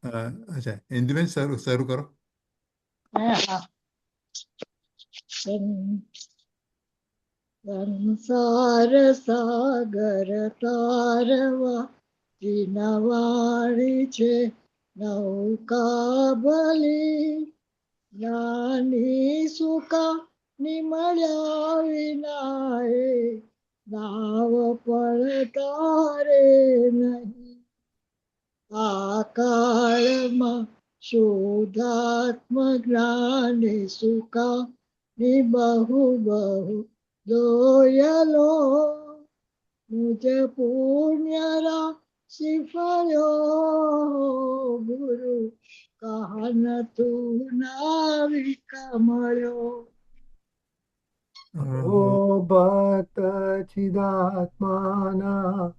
અચ્છા, ઇન્દુબેન શરૂ શરૂ કરો. હા. સં- સંસાર સાગર તારવા વિનવાળી છે નૌકા ભલી નાની સુકા નિમળ્યા વિના એ નાવ પણ તારે નહીં આ કાળમાં શુદ્ધાત્મ જ્ઞાની સુકા ની બહુ બહુ દોયલો મુજ પુણ્ય રાશિ ફળ્યો ગુરુ કહન તું નાવિક મળ્યો. ઓ ભક્ત ચિદાત્માના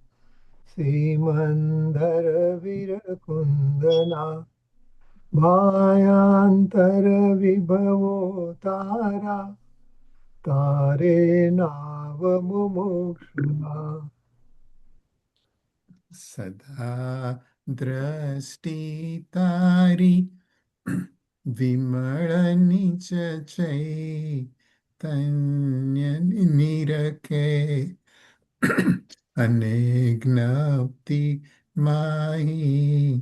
શ્રીમંદર વીરકુંદના ભાયાંતર વિભવો તારા તારે નાવ મુમુક્ષુના. સદા દ્રષ્ટિ તારી વિમળ નીચ ચૈતન્ય નિરખે અને જ્ઞપ્તિ માહી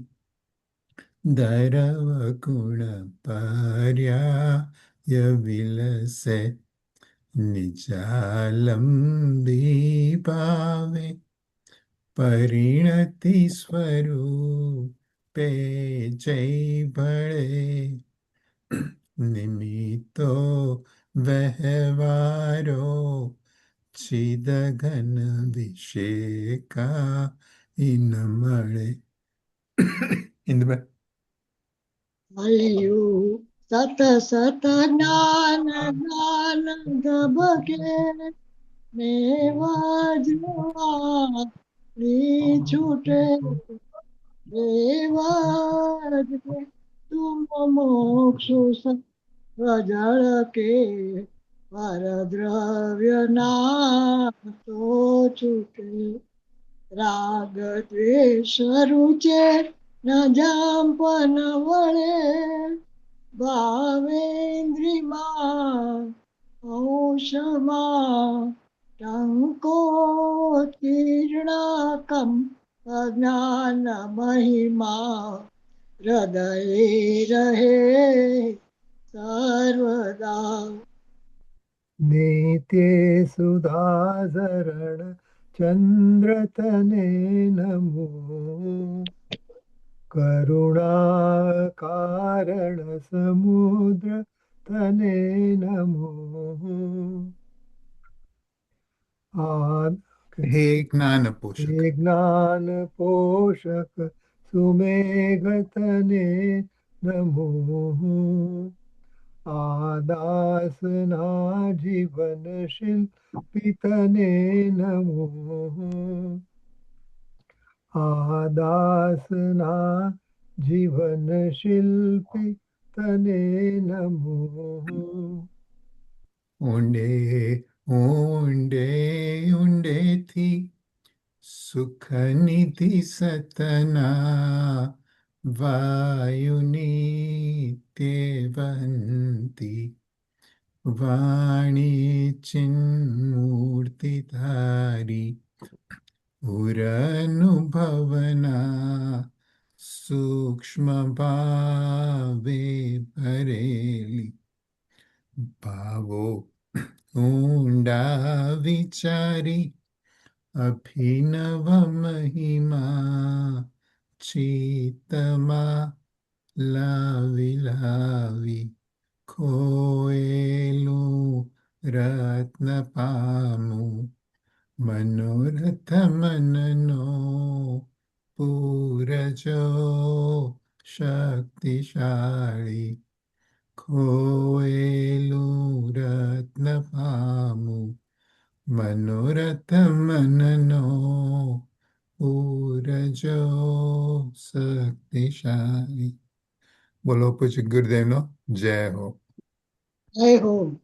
દરવ ગુણ પર્યાય વિલસે નિજાલંબી ભાવે પરિણતિ સ્વરૂપે જય ભળે નિમિત્તો વહેવારો ચિદઘન વિષેકા ઇન મળે. ઇન્દુબેન. મળ્યું સત સત જ્ઞાન જ્ઞાન ધબકે મેવા જુઆરી છૂટે રેવા તુમ મોક્ષુ સજળ કે પરદ્રવ્ય ના તો છૂટે રાગ દ્વેષ રૂચે ન જાંપન વળે ભાવેન્દ્રિમાં ઔષમાં ટંકોત્કીર્ણકમ અજ્ઞાન મહિમા હૃદયે રહે સર્વદા. નિત્ય સુધાઝરણ ચંદ્ર તને નમો કરુણા કારણ સમુદ્ર તને નમો હે જ્ઞાન પોષક. હે જ્ઞાન પોષક સુમેઘ તને નમો આદાસના જીવન શિલ્પી તને નમો આદાસના જીવન શિલ્પી તને નમો. ઊંડે ઊંડે ઊંડેથી સુખ નિધિ સતના વાયુની તે વહંતી વાણી ચિન્મૂર્તિ ધારી ઉરનુભવના સૂક્ષ્મ ભાવે ભરેલી ભાવો ઊંડા વિચારી અભિનવ મહિમા ચિત્તમાં લાવી લાવી ખોયેલું રત્ન પામું મનોરથ મનનો પૂરજો શક્તિશાળી ખોયેલું રત્ન પામું મનોરથ મનનો પૂરજો શક્તિશાળી. બોલો પછી ગુરુદેવનો જય હો. જય હો.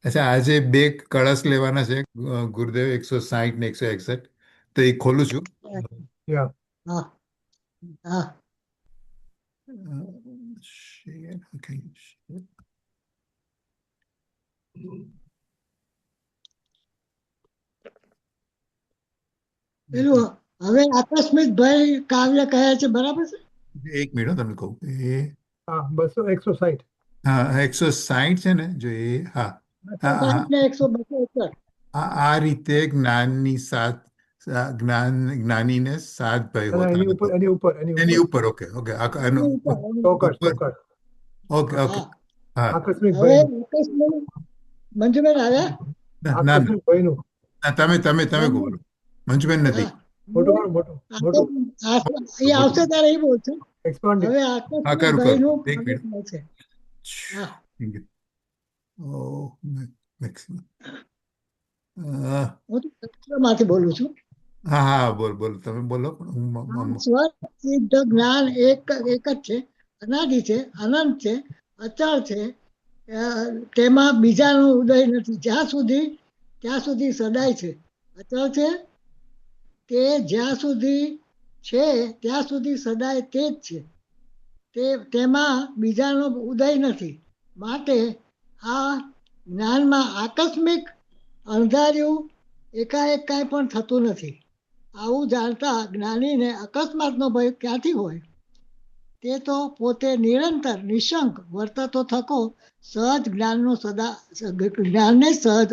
અચ્છા, આજે બે કળશ લેવાના છે ગુરુદેવ 160 ને 161, તો એ ખોલું છું. યા હા હા Share, okay. Share. પેલું હવે આકસ્મિક ભય કાવ્ય કહે છે, બરાબર છે? એક મિનિટ હો, તમને કહું એ હા, 160. હા 160 છે ને, જો એ હા બસો હા હા સાઠ ને 162. આ રીતે જ્ઞાનની સાથ જ્ઞાનીને સાત ભય અને હોતા એની ઉપર નથી. એની ઉપર એની એની ઉપર ઉપર ઓકે ઓકે એનો એની ઉપર, એની ઉપર. ચોકડ ઉપર ચોકડ ઓકે ઓકે હા, હા આકસ્મિક હવે ભયનું. આકસ્મિક મંજુબેન આવ્યા? ના ના આકસ્મિક ભયનું. ના, તમે એમ બોલો. મંજુબેન નથી. હા, મોટું હવે કરો, મોટું મોટું એ આવશે ત્યારે એ બોલશે. એક્સપાન્ડિંગ. હવે હા આકસ્મિક કરું કરું ભયનું એક મિનિટ. કાવ્ય કહે છે. હા, ઓ મેક્સિમમ હું તો તત્વમાંથી બોલું છું. હા હા બોલ બોલ તમે બોલો પણ હું આમ સ્વર સિદ્ધ જ્ઞાન એક જ છે, અનાદિ છે, અનંત છે, અચળ છે. તેમાં બીજાનો ઉદય નથી. ત્યાં સુધી સદાય છે. અચળ છે, તે જ્યાં સુધી છે ત્યાં સુધી સદાય તે જ છે. તેમાં બીજાનો ઉદય નથી. માટે આ જ્ઞાનમાં આકસ્મિક અણધાર્યું એકાએક કાંઈ પણ થતું નથી. આવું જાણતા જ્ઞાનીને અકસ્માતનો ભય ક્યાંથી હોય? તે તો પોતે નિરંતર નિશંક વર્તતો થકો સહજ જ્ઞાનને સહજ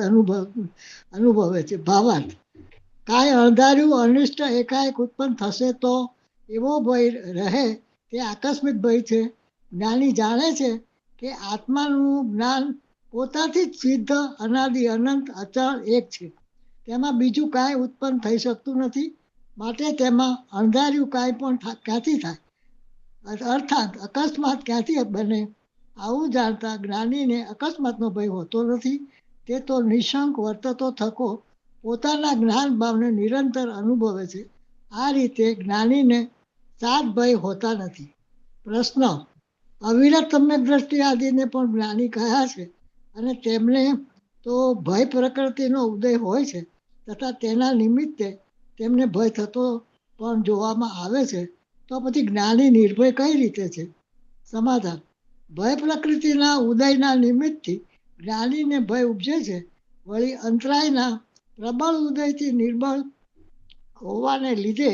અનુભવે છે. ભાવાર્થ, કાંઈ અણધાર્યું અનિષ્ટ એકાએક ઉત્પન્ન થશે તો એવો ભય રહે, તે આકસ્મિક ભય છે. જ્ઞાની જાણે છે કે આત્માનું જ્ઞાન પોતાથી જ સિદ્ધ, અનાદિ, અનંત, અચળ એક છે. તેમાં બીજું કાંઈ ઉત્પન્ન થઈ શકતું નથી. માટે તેમાં અણધાર્યું કાંઈ પણ ક્યાંથી થાય, અર્થાત અકસ્માત ક્યાંથી બને? આવું જાણતા જ્ઞાનીને અકસ્માતનો ભય હોતો નથી. તે તો નિશંક વર્તતો થકો પોતાના જ્ઞાન ભાવને નિરંતર અનુભવે છે. આ રીતે જ્ઞાનીને સાત ભય હોતા નથી. પ્રશ્ન: અવિરત સમ્યક દ્રષ્ટિ આદિને પણ જ્ઞાની કહ્યા છે, અને તેમને તો ભય પ્રકૃતિનો ઉદય હોય છે, તથા તેના નિમિત્તે તેમને ભય થતો પણ જોવામાં આવે છે. તો પછી જ્ઞાની નિર્ભય કઈ રીતે છે? સમાધાન: ભય પ્રકૃતિના ઉદયના નિમિત્તથી જ્ઞાનીને ભય ઉપજે છે. વળી અંતરાયના પ્રબળ ઉદયથી નિર્બળ હોવાને લીધે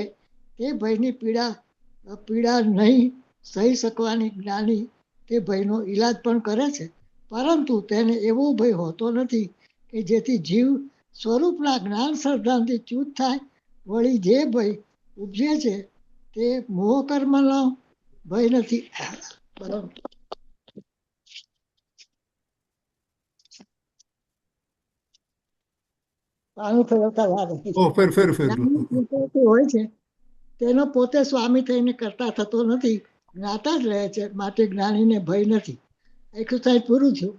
તે ભયની પીડા નહીં સહી શકવાની જ્ઞાની તે ભયનો ઈલાજ પણ કરે છે. પરંતુ તેને એવો ભય હોતો નથી કે જેથી જીવ સ્વરૂપના જ્ઞાન શ્રદ્ધાથી ચ્યુત થાય. વળી જે ભય ઉપજે છે તે મોહકર્મનો ભય નથી. બરાબર. પાણી ફેરવતા વાર નથી. ઓ ફેર જ્ઞાની પ્રકૃતિ હોય છે તેનો પોતે સ્વામી થઈને કરતા થતો નથી, જ્ઞાતા જ રહે છે. માટે જ્ઞાનીને ભય નથી. 160 પૂરું થયું.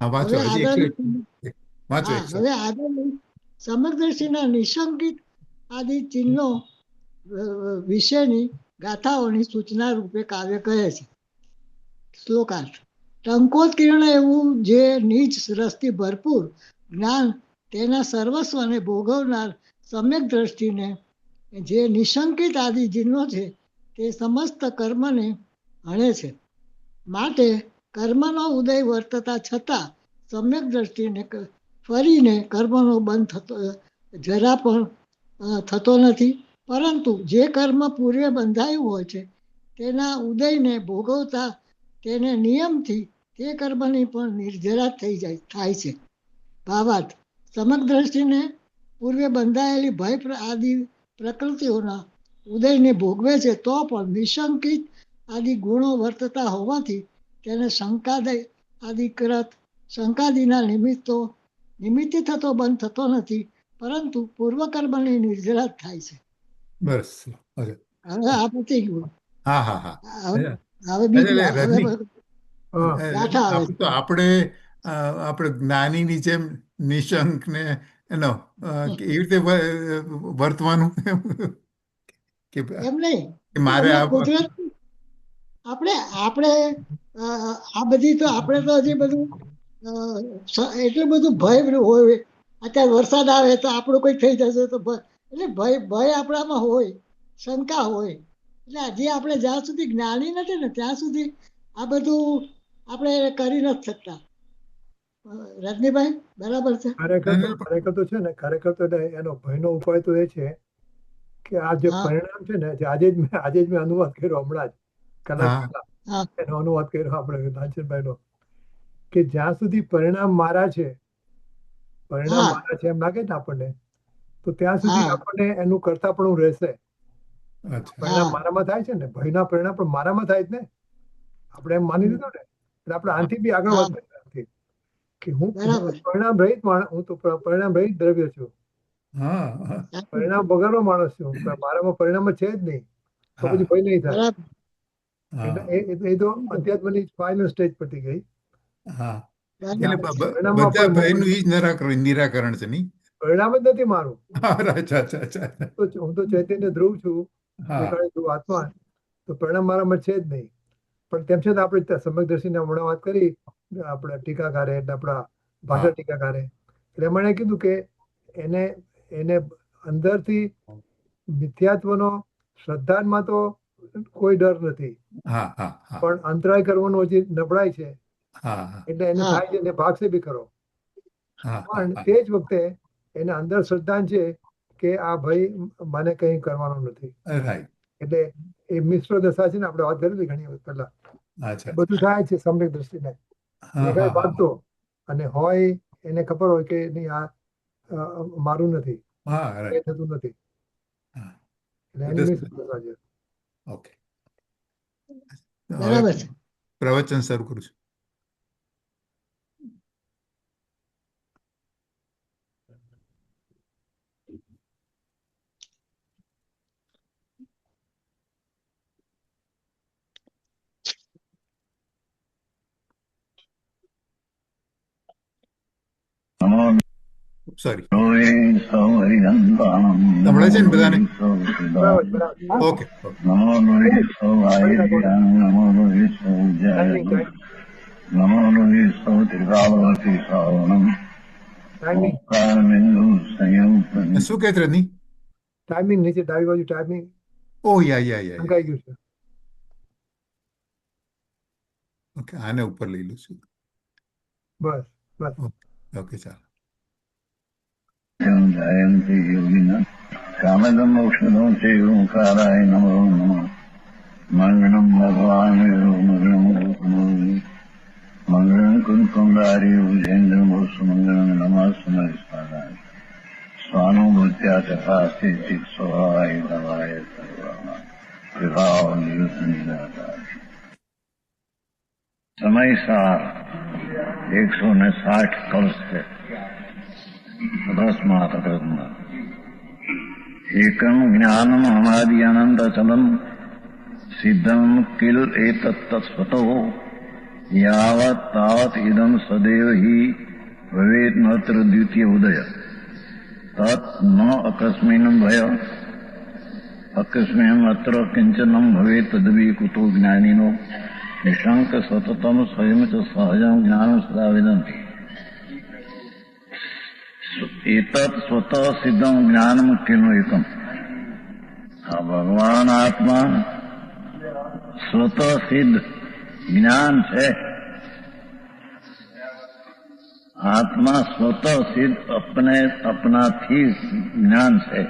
હા વાંચો હવે હજી આગળ, 101 વાંચો હા, 100. હવે આગળ સમગ્રસિંહના નિશંકિત આદિ ચિહ્નો વિશેની ગાથાઓની સૂચના રૂપે કાવ્ય કહે છે. શ્લોકાર્થ: ટંકોત્કીર્ણ એવું જે નીચ રસથી ભરપૂર જ્ઞાન તેના સર્વસ્વને ભોગવનાર સમ્યક દ્રષ્ટિને જે નિશંકિત આદિ ચિહ્નો છે તે સમસ્ત કર્મને હણે છે. માટે કર્મનો ઉદય વર્તતા છતાં સમ્યક દ્રષ્ટિને ફરીને કર્મનો બંધ જરા પણ થતો નથી. પરંતુ જે કર્મ પૂર્વે બંધાયું હોય છે તેના ઉદયને ભોગવતા તેને નિયમથી તે કર્મની પણ નિર્જરા થાય છે. ભાવાર્થ: સમગ્ર દ્રષ્ટિને પૂર્વે બંધાયેલી ભય આદિ પ્રકૃતિઓના ઉદયને ભોગવે છે, તો પણ નિશંકિત આદિ ગુણો વર્તતા હોવાથી તેને શંકાદિના નિમિત્તે થતો બંધ થતો નથી, પરંતુ પૂર્વકર્મની નિર્જરા થાય છે. બસ ઓકે. હવે આ પતી ગયું. હા હા હા હવે બીજું, એટલે હવે રજની હા, ગાથા આવે છે. તો આપણે જ્ઞાનીની જેમ નિશંક ને એનો એવી રીતે વર્તવાનું કે એમ નહીં, કે મારે અમે આ કુદરત આપણે આપણે આ બધી તો આપણે તો હજી બધું એટલું બધું ભય હોય. અત્યારે વરસાદ આવે તો આપણું કોઈ થઈ જશે તો એટલે ભય આપણામાં હોય, શંકા હોય. એટલે હજી આપણે જ્યાં સુધી જ્ઞાની નથી ને ત્યાં સુધી આ બધું આપણે કરી નથી શકતા. રજનીભાઈ બરાબર છે. ખરેખર તો છે ને, ખરેખર તો એનો ભયનો ઉપાય તો એ છે કે આ જે હા પરિણામ છે ને, જે આજે જ મેં અનુવાદ કર્યો હમણાં જ કલાક હા પહેલા હા એનો અનુવાદ કર્યો આપણે લાલચંદભાઈનો, કે જ્યાં સુધી પરિણામ મારા છે, પરિણામ હા મારા છે એમ લાગે ને આપણને, તો ત્યાં સુધી હા આપણને એનું કરતાપણું રહેશે. અચ્છા પરિણામ હા મારામાં થાય છે ને, ભયના પરિણામ પણ મારામાં થાય જ ને, આપણે એમ માની લીધું ને, એટલે આપણે આનાથી બી આગળ હા વધતા નથી કે હું બરાબર. પરિણામ રહિત માણસ, હું તો પરિણામ રહિત દ્રવ્ય છું, હા હા પરિણામ વગરનો માણસ છું, મારામાં પરિણામ જ છે જ નહીં, તો હા પછી ભય નહીં થાય. બરાબર એટલે હા એ તો અધ્યાત્મની ફાઇનલ સ્ટેજ પરથી ગઈ. હા એટલે બરાબર. પરિણામમાં બધા આપણે ભયનું ઈ જ નિરાકરણ છે નહીં? પરિણામ જ નથી મારું. હા, અચ્છા અચ્છા અચ્છા. હું તો ચૈતન્ય ધ્રુવ છું, હા દેખાડી ધ્રુવ આત્મા, તો પરિણામ મારામાં છે જ નહીં. પણ તેમ છતાં આપણે સમ્યકદર્શીને હમણાં વાત કરી, આપણા ટીકાકારે એટલે આપણા હા ભાષા ટીકાકારે, એટલે એમણે કીધું કે એને એને અંદરથી મિથ્યાત્વનો, શ્રદ્ધામાં તો કોઈ ડર નથી, હા હા હા પણ અંતરાય કરવાનો જે નબળાઈ છે, હા હા એટલે એને હા થાય છે, એને ભાગશે બી ખરો. હા પણ હા તે જ વખતે એને અંદર શ્રદ્ધા છે કે આ ભાઈ મને કંઈ કરવાનું નથી. રાઈટ. એટલે એ મિશ્ર દશા છે ને, આપણે વાત કરેલી ઘણી વખત પહેલા, અચ્છા એ બધું થાય છે સમ્યક દ્રષ્ટિને. હા દેખાય હા હા ભાગતો અને હોય એને ખબર હોય કે નહીં, આ મારું નથી, હા એ રાઈટ. થતું નથી, હા એટલે એની મિશ્ર સરસ. દશા છે. ઓકે, હવે બરાબર છે. પ્રવચન શરૂ કરું છું. સોરી. સંભળાય છે ને બધાને? બરાબર બરાબર. Okay okay. કરી નાખો ને. ટાઈમિંગ શું કહે છે રજની? ટાઈમિંગ નીચે ડાબી બાજુ ટાઈમિંગ ઓ યા. સંકાઈ ગયું છે. ઓકે, આને ઉપર લઈ લઉં છું. બસ બસ. ઓકે ઓકે ચાલો. जयन्ति योगिनः कामदमोक्षणं चैवंकाराय नमो नमः मङ्गलं भगवान् मङ्गलं मङ्गलं कुन्दकुण्डारि भुजेन्द्रमोसुमङ्गलं नमः स्वानुभूत्या तथास्ति चित्स्वभावाय भवाय सर्वः विभावनियुतनिदाताय समय सार 160 कलश है तस्मात् तस्मात् एकं ज्ञानम् अनादि अनन्तचलम् सिद्धं किल एतत्तत्स्वतो यावत् तावत् इदं सदैव हि भवेत् नत्र द्वितीय उदय तत् न अकस्मिन् भय अकस्मिन् अत्र किञ्चनं भवेत् तदपि कुतो ज्ञानिनो निशङ्क सततं स्वयं च सहजं ज्ञानं सदा विदन्ति एतत् स्वतः सिद्धं ज्ञानं किनु एकम् भगवान आत्मा स्वतः सिद्ध ज्ञान है आत्मा स्वतः सिद्ध अपने अपना थी ज्ञान है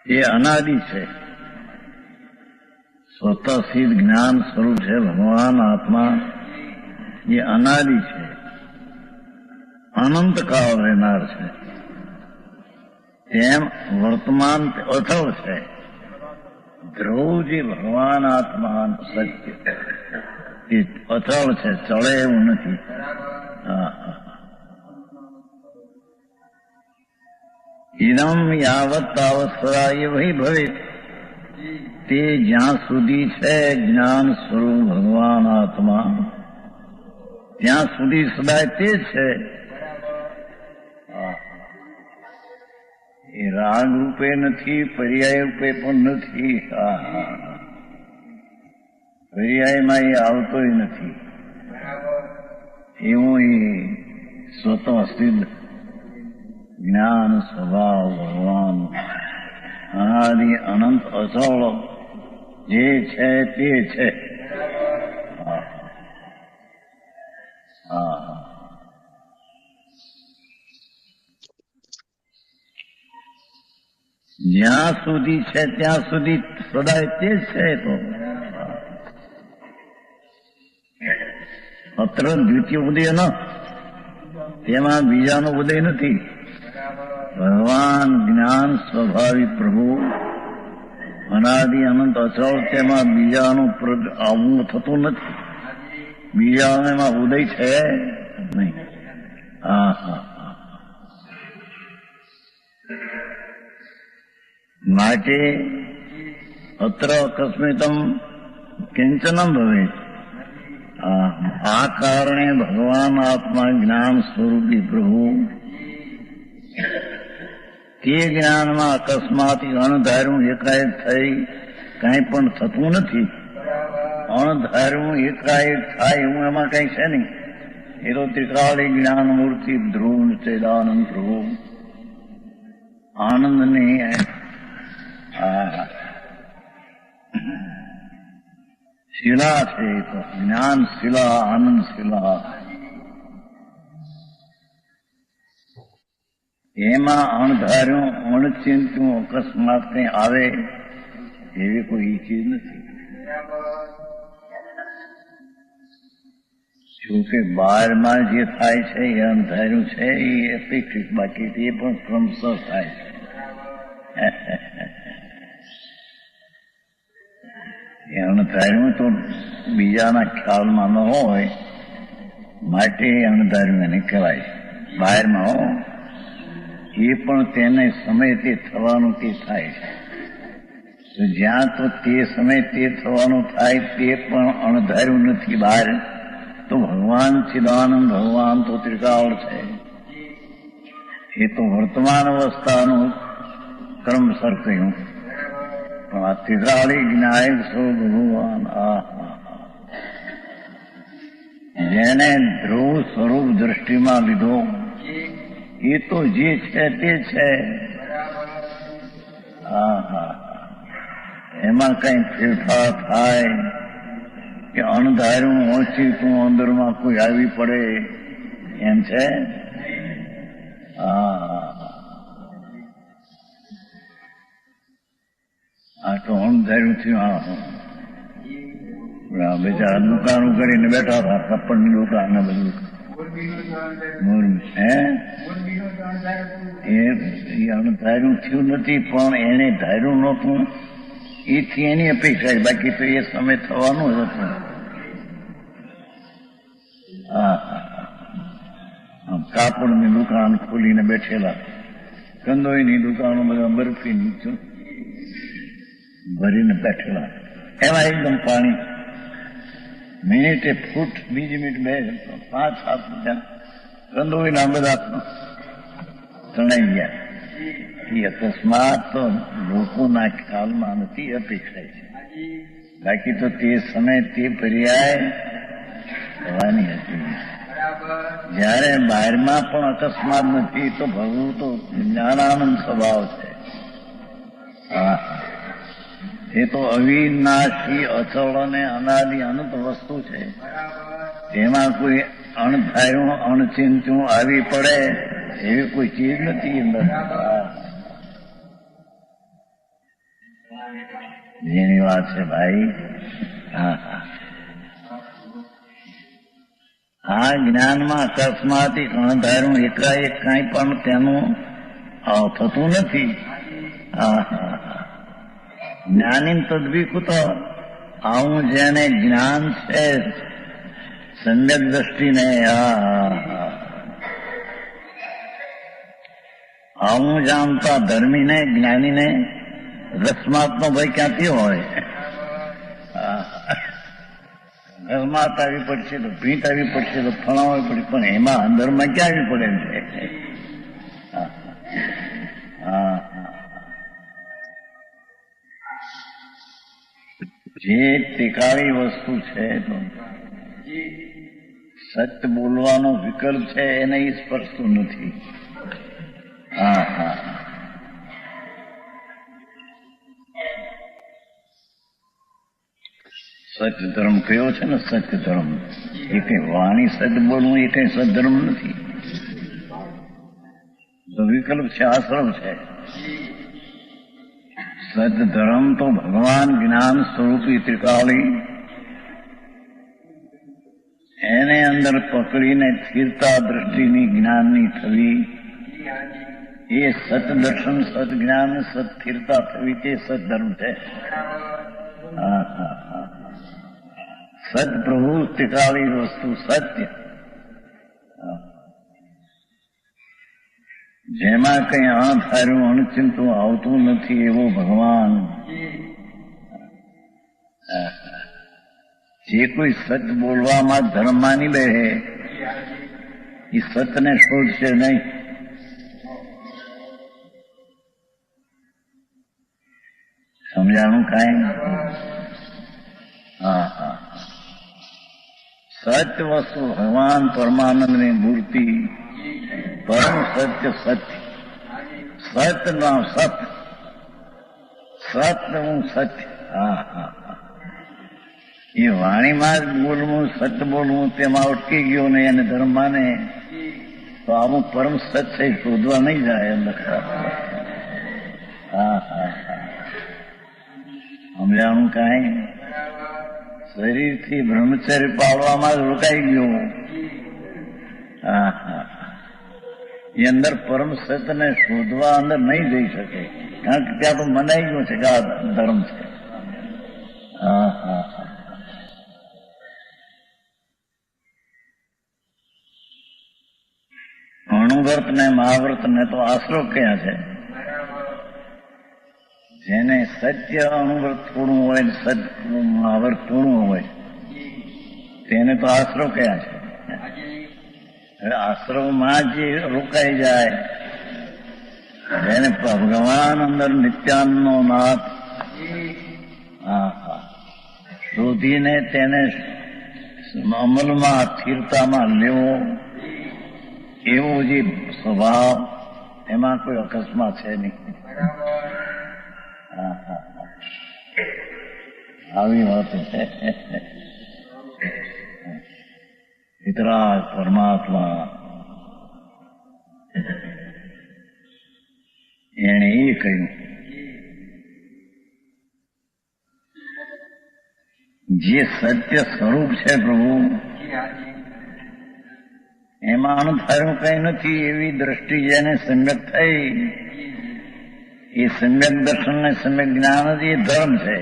ये अनादि है स्वतः सिद्ध ज्ञान स्वरूप है भगवान आत्मा ये अनादि है अनंत काल रहनार है एम वर्तमान अथव है ધ્રુવજી ભગવાન આત્મા સત્ય એ અચળ છે, ચળે એવું નથી. ઇદમ યાવત તાવત સદા એ વહી ભવે તે જ્યાં સુધી છે જ્ઞાન સ્વરૂપ ભગવાન આત્મા ત્યાં સુધી સદાય તે છે. એ રાગ રૂપે નથી, પર્યાય રૂપે પણ નથી. પર્યાયમાં એ આવતોય નથી. એવું એ સ્વતઃ સિદ્ધ જ્ઞાન સ્વભાવ ભગવાન અનાદિ અનંત અચળ જે છે તે છે. હા હા. જ્યાં સુધી છે ત્યાં સુધી સદાય તે જ છે. તો અત્ર દ્વિતીય ઉદય ન, તેમાં બીજાનો ઉદય નથી. ભગવાન જ્ઞાન સ્વભાવી પ્રભુ અનાદિ અનંત અચળ, તેમાં બીજાનું આવવું થતું નથી. બીજાનો એમાં ઉદય છે નહીં. હા હા. માટે અત્ર અકસ્મિતમ કિંચનમ ભવે. આ કારણે ભગવાન આત્મા જ્ઞાન સ્વરૂપી પ્રભુ તે જ્ઞાનમાં અકસ્માત અણધાર્યું એકાએક થઈ કાંઈ પણ થતું નથી. અણધાર્યું એકાએક થાય એવું એમાં કઈ છે નહીં. એ તો ત્રિકાળી જ્ઞાન મૂર્તિ ધ્રુવ ચેદાનંદ પ્રભુ આનંદની શિલા છે. તો જ્ઞાન શિલા, આનંદ શિલા, એમાં અણધાર્યું અણચિંત્યું અકસ્માત કઈ આવે એવી કોઈ ચીજ નથી. જોકે બહારમાં જે થાય છે એ અણધાર્યું છે, એ અપેક્ષિત, બાકી એ પણ ક્રમશઃ થાય છે. એ અણધાર્યું તો બીજાના ખ્યાલમાં ન હોય માટે અણધાર્યું એને કહેવાય. બહારમાં હો એ પણ તેને સમય તે થવાનું તે થાય છે. તો જ્યાં તો તે સમય તે થવાનું થાય તે પણ અણધાર્યું નથી બહાર, તો ભગવાન ચિદાનંદ ભગવાન તો ત્રિકાળ છે. એ તો વર્તમાન અવસ્થાનું ક્રમસર કહ્યું. પણ આ ત્રિકાળી જ્ઞાયક સૌ ભગવાન જેને ધ્રુવ સ્વરૂપ દ્રષ્ટિમાં લીધો એ તો જે છે તે છે. એમાં કઈ ફેરફાર થાય કે અણધાર્યું ઓછીતું અંદરમાં કોઈ આવી પડે એમ છે. આ તો અણધાર્યું થયું. બેચારા દુકાનો કરીને બેઠા હતા, કપડની દુકાન ને બધું. એ અણધાર્યું થયું નથી, પણ એને ધાર્યું નહોતું એથી એની અપેક્ષા, બાકી તો એ સમય થવાનું જ હતું. કાપડની દુકાન ખોલીને બેઠેલા, કંદોઈની દુકાનો બધા બરફી ભરીને બેઠેલા, એમાં એકદમ પાણી મિનિટે ફૂટ, બીજી મિનિટ 5-7 રૂપિયા કંદોઈના બધા તણાઈ ગયા. એ અકસ્માત તો લોકોના ખ્યાલમાં નથી, અપેક્ષા છે. બાકી તો તે સમય તે પર્યાય થવાની હતી. જયારે બહારમાં પણ અકસ્માત નથી તો ભગવું તો જ્ઞાનાનંદ સ્વભાવ છે. એ તો અવિનાશી, અચળ અને અનાદિ અનંત વસ્તુ છે. તેમાં કોઈ અણધાર્યું અણચિંત્યું આવી પડે એવી કોઈ ચીજ નથી અંદર. જેની વાત છે ભાઈ. આ જ્ઞાનમાં અકસ્માતી અણધાર્યું એકાએક કાંઈ પણ તેનું થતું નથી. જ્ઞાની તદ્વિકુત, આવું જેને જ્ઞાન છે સમ્યક દ્રષ્ટિને, આવું જાણતા ધર્મીને જ્ઞાનીને અકસ્માતનો ભય ક્યાંથી હોય? અકસ્માત આવી પડશે તો ભીંત આવી પડશે તો ફણાવી પડશે, પણ એમાં અંદરમાં ક્યાં આવી પડે છે? જે ટેકાળી વસ્તુ છે તો સત્ય બોલવાનો વિકલ્પ છે એને સ્પર્શતું નથી. સત્ય ધર્મ કયો છે ને સત્ય ધર્મ, એ કઈ વાણી સત્ય બોલવું એ કઈ સદધર્મ નથી. તો વિકલ્પ છે, આશ્રમ છે. સત્ય ધર્મ તો ભગવાન જ્ઞાન સ્વરૂપી ત્રિકાળી એને અંદર પકડીને સ્થિરતા દ્રષ્ટિની જ્ઞાનની થવી, એ સત દર્શન, સત જ્ઞાન, સત સ્થિરતા થવી, તે સદધર્મ છે. હા હા હા. સત પ્રભુ ત્રિકાળી વસ્તુ સત્ય, જેમાં કઈ અણધાર્યું અણચિંતું આવતું નથી એવો ભગવાન. જે કોઈ સત્ય બોલવામાં ધર્મ માની લે એ સત્યને શોધશે નહીં. સમજાણું કાંઈ? હા હા. સત્ય વસ્તુ ભગવાન પરમાનંદની મૂર્તિ, પરમ સત્ય સત્ય, સત્ય નો સત્ય, સત્ય હું સત્ય. હા હા હા. એ વાણીમાં જ બોલવું, સત્ય બોલવું, તેમાં અટકી ગયો ને એને ધર્મ માને તો આવું પરમ સત્ય છે શોધવા નહીં જાય અંદર. હા હા હા. સમજાણું કાંઈ? શરીરથી બ્રહ્મચર્ય પાળવામાં જ રોકાઈ ગયો. હા હા. એ અંદર પરમ સત્યને શોધવા અંદર નહીં જઈ શકે, કારણ કે ત્યાં તો મનાઈ ગયું છે કે આ ધર્મ છે. હા હા હા. અણુવ્રત ને મહાવ્રત ને તો આશરો ક્યાં છે? જેને સત્ય અણુવ્રત પૂર્ણ હોય, સત્ય મહાવ્રત પૂર્ણ હોય, તેને તો આશરો ક્યાં છે? આશ્રમમાં જે રોકાઈ જાય, જેને ભગવાન અંદર નિત્યાનંદનો નાથ શોધીને તેને અમલમાં સ્થિરતામાં લેવો, એવો જે સ્વભાવ, એમાં કોઈ અકસ્માત છે નહીં. આવી વાત છે. વિતરાગ પરમાત્મા એને એ કહ્યું, જે સત્ય સ્વરૂપ છે પ્રભુ, એમાં અણધાર્યું કઈ નથી એવી દ્રષ્ટિ જેને સમ્યક થઈ, એ સમ્યક દર્શન ને સમ્યક જ્ઞાન જ એ ધર્મ છે,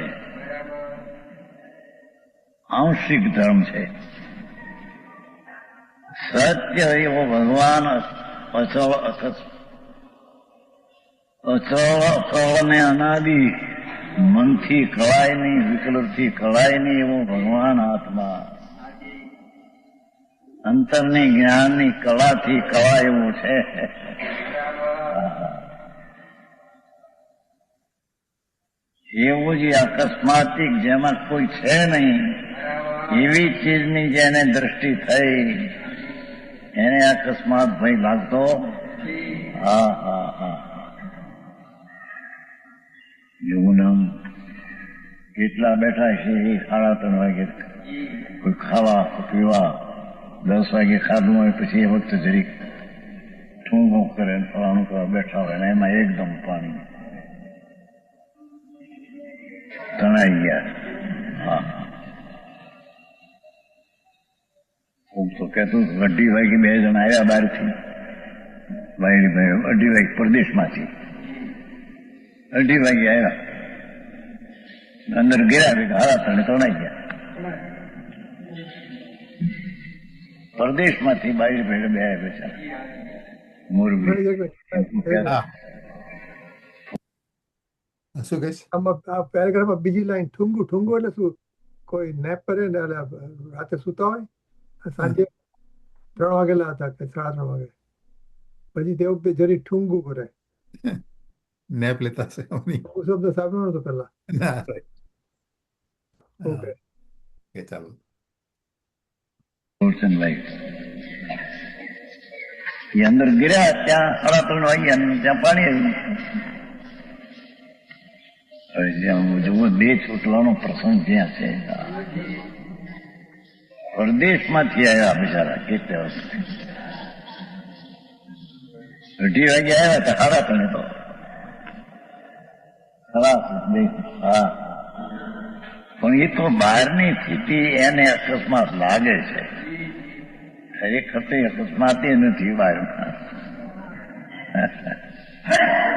આંશિક ધર્મ છે. સત્ય એવો ભગવાન અચળ અને અનાદિ, મનથી કળાય નહીં, વિકલ્પથી કળાય નહીં એવો ભગવાન આત્મા, અંતરની જ્ઞાનની કળાથી કળા એવું છે. એવું જે અકસ્માતિક, જેમાં કોઈ છે નહીં એવી ચીજની જેને દ્રષ્ટિ થઈ, એને અકસ્માત ભય લાગતો. હા હા હા. જોવું કેટલા બેઠા છે, 3:30 વાગે કોઈ ખાવા પીવા, 10 વાગે ખાધું હોય પછી એ વખતે જરીક ઠૂંગું કરે, ફલાણું કરવા બેઠા હોય ને એમાં એકદમ પાણી તણાઈ ગયા. હા. હું તો કહેતું 2:30 વાગે 2 જણા આવ્યા બહારથી, ભાઈ 2:30 વાગે પરદેશમાંથી 2:30 વાગે આવ્યા, અંદર ગયા, 3:30 તણાઈ ગયા. પરદેશમાંથી 22 ભાઈ 2 આવ્યા છે મોરબી. શું કહીશ? આમાં પેરેગ્રાફમાં બીજી લાઈન ઠુંગુ, ઠુંગુ એટલે શું? કોઈ નેપ કરે ને રાતે સુતા હોય, સાંજે 3 વાગેલા હતા કે 3:30 વાગે, પછી તે વખતે જરી ઠુંગુ કરે, નેપ લેતા હશે. શબ્દ સાંભળ્યો નતો પેલા. ના, right. ઓકે, Okay, ચાલો. એ અંદર ગિર્યા, ત્યાં 3:30 વાગ્યા, ત્યાં પાણી આવ્યું. હવે જ્યાં જુઓ બે ચોટલાનો પ્રસંગ જ્યાં છે, પરદેશમાંથી આવ્યા બિચારા કેટલા વર્ષ, અઢી વાગે આવ્યા હતા, સાડા ત્રણે તો ખરાબ. હા, પણ એ તો બહારની સ્થિતિ એને અકસ્માત લાગે છે, ખરેખર તો અકસ્માત નથી બહારમાં.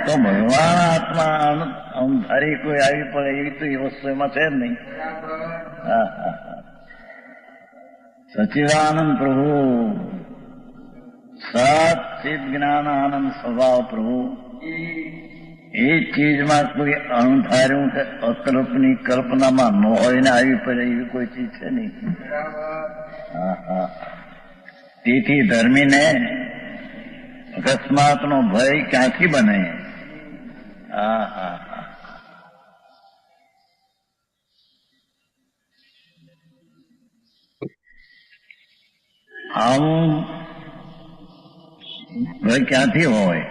તો ભગવાન આત્મા અંધારી કોઈ આવી પડે એવી તો એ વસ્તુ એમાં છે જ નહીં. હા હા, સચિદાનંદ પ્રભુ, સત ચિત જ્ઞાન આનંદ સ્વભાવ પ્રભુ, એ ચીજમાં કોઈ અણધાર્યું કે અકલ્પની કલ્પનામાં ન હોય ને આવી પડે એવી કોઈ ચીજ છે નહીં. હા હા, તેથી ધર્મીને અકસ્માતનો ભય ક્યાંથી બને? હા હા હા, આવું ભય ક્યાંથી હોય?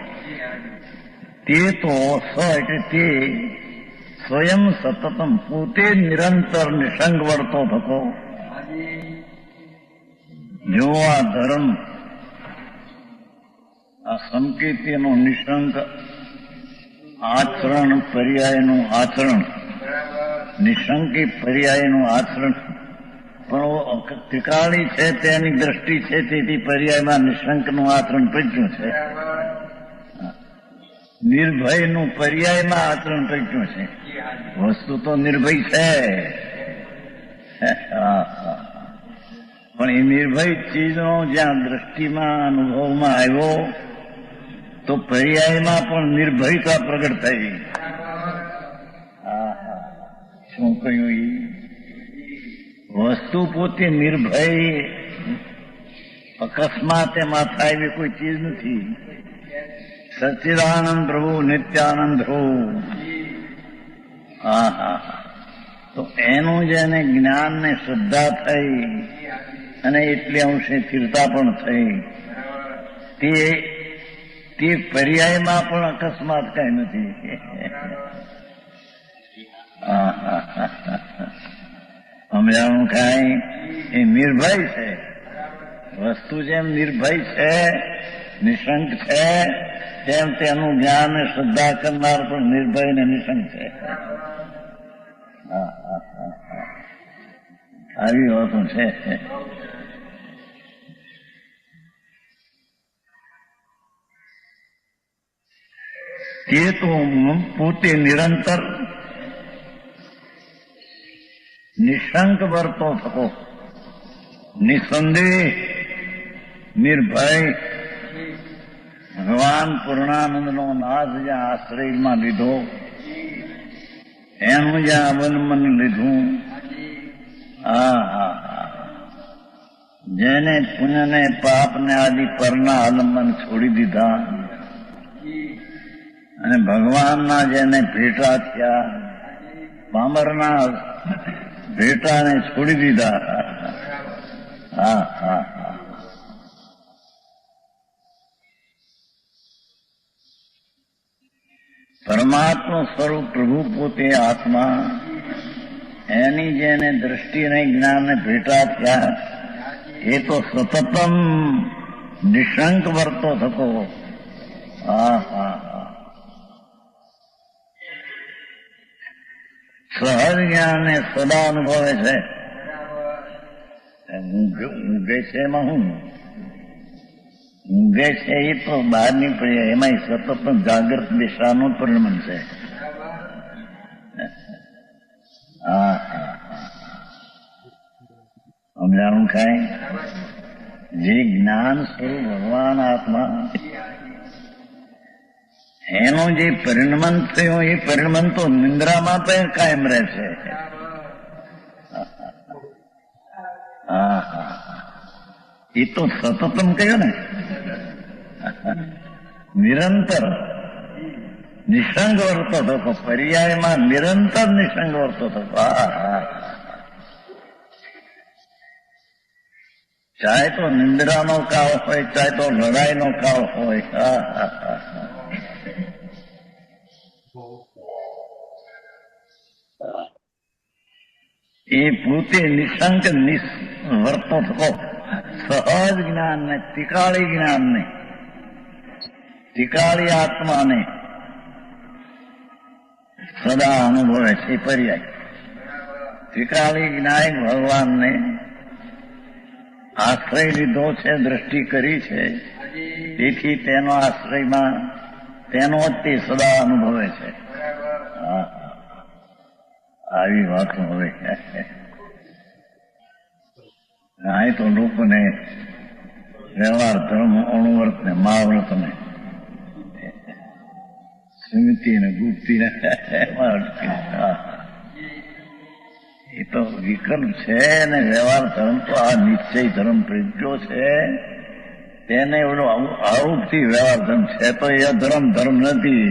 તે તો સ એટલે તે સ્વયં સતતમ, પોતે નિરંતર નિસંગ વર્તો થતો. જો આ ધર્મ, આ સંકેતીનું નિશંક આચરણ, પર્યાયનું આચરણ, નિશંકી પર્યાયનું આચરણ, પણ ત્રિકાળી છે તેની દ્રષ્ટિ છે, તેથી પર્યાયમાં નિશંકનું આચરણ પચ્યું છે. નિર્ભયનું પર્યાયમાં આચરણ પચ્યું છે. વસ્તુ તો નિર્ભય છે, પણ એ નિર્ભય ચીજનો જ્યાં દ્રષ્ટિમાં અનુભવમાં આવ્યો તો પર્યાયમાં પણ નિર્ભયતા પ્રગટ થઈ. શું કહ્યું? એ વસ્તુ પોતે નિર્ભય, અકસ્માત એમાં થાય એવી કોઈ ચીજ નથી. સચ્ચિદાનંદ પ્રભુ, નિત્યાનંદ પ્રભુ. હા હા, તો એનું જેને જ્ઞાન ને શ્રદ્ધા થઈ અને એટલે અંશે સ્થિરતા પણ થઈ, તે પર્યાયમાં પણ અકસ્માત કઈ નથી. સમજાણું કઈ? એ નિર્ભય છે. વસ્તુ જેમ નિર્ભય છે, નિશંક છે, તેમ તેનું જ્ઞાન ને શ્રદ્ધા કરનાર પણ નિર્ભય ને નિશંક છે. આવી વાતો છે. તે તો પોતે નિરંતર નિશંક વર્તો થકો, નિસંદેહ, નિર્ભય. ભગવાન પૂર્ણાનંદનો નાદ જ્યાં આશ્રયમાં લીધો, એનું જ્યાં અવલંબન લીધું, હા હા હા, જેને પુણ્ય ને પાપ ને આદિ પરના આલંબન છોડી દીધા અને ભગવાનના જેને ભેટા થયા, પામરના ભેટાને છોડી દીધા. હા હા હા, પરમાત્મા સ્વરૂપ પ્રભુ પોતે આત્મા, એની જેને દ્રષ્ટિ ને જ્ઞાન ને ભેટા થયા, એ તો સતતમ નિશંક વર્તો થતો. હા હા હા, સહજ જ્ઞાનને સદા અનુભવે છે. ઊંઘે છે એમાં હું? ઊંઘે છે એ તો બહાર નીકળે, એમાં સતત જાગ્રત દિશાનું પરિણામ છે. હા હા, સમજાણું કઈ? જે જ્ઞાન સ્વરૂપ ભગવાન આત્મા, એનું જે પરિણમન થયું એ પરિણમન તો નિંદ્રામાં પણ કાયમ રહે છે. હા હા, એ તો સતતમ કહ્યું ને, નિરંતર નિસંગ વર્તો થતો, પર્યાયમાં નિરંતર નિસંગ વર્તો થતો. હા હા, ચાહે તો નિંદ્રાનો કાળ હોય, ચાહે તો લડાઈનો કાળ હોય. હા હા હા, એ પોતે નિશંક વર્તો થતો સહજ જ્ઞાનને, ત્રિકાળી જ્ઞાનને, ત્રિકાળી આત્માને સદા અનુભવે છે. પર્યાય ત્રિકાળી જ્ઞાન ભગવાનને આશ્રય લીધો છે, દ્રષ્ટિ કરી છે, તેથી તેનો આશ્રયમાં તેનો જ તે સદા અનુભવે છે. આવી વાતો હવે આ તો લોકોને વ્યવહાર ધર્મ અણુવ્રત ને મહાવ્રત ને સ્મૃતિ ને ગુપ્તિ ને એ તો વિકલ્પ છે ને. વ્યવહાર ધર્મ તો આ નિશ્ચય ધર્મ પ્રજ્ઞો છે, તેને એવડો આરોપથી વ્યવહાર ધર્મ છે, તો એ ધર્મ ધર્મ નથી.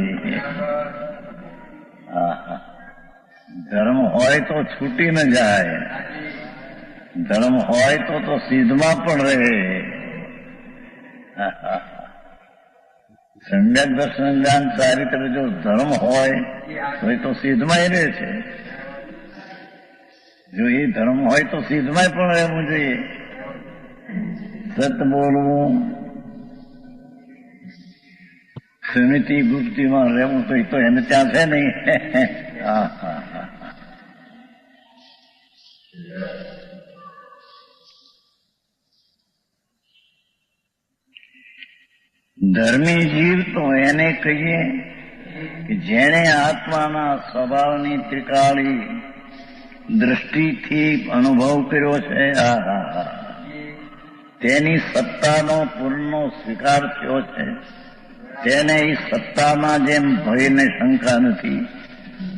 ધર્મ હોય તો છૂટી ન જાય, ધર્મ હોય તો સિદ્ધમાં પણ રહે. સમ્યક દર્શન જ્ઞાન ચારિત્ર જો ધર્મ હોય તો એ તો સિદ્ધમાં રહે છે. જો એ ધર્મ હોય તો સિદ્ધમાં પણ રહેવું જોઈએ. સત બોલવું, સ્મૃતિ ગુપ્તિમાં રહેવું તો એ તો એને ત્યાં છે નહીં. ધર્મી જીવ તો એને કહીએ કે જેણે આત્માના સ્વભાવની ત્રિકાળી દ્રષ્ટિથી અનુભવ કર્યો છે. તેની સત્તાનો પૂર્ણનો સ્વીકાર થયો છે. તેને એ સત્તામાં જેમ ભય ને શંકા નથી,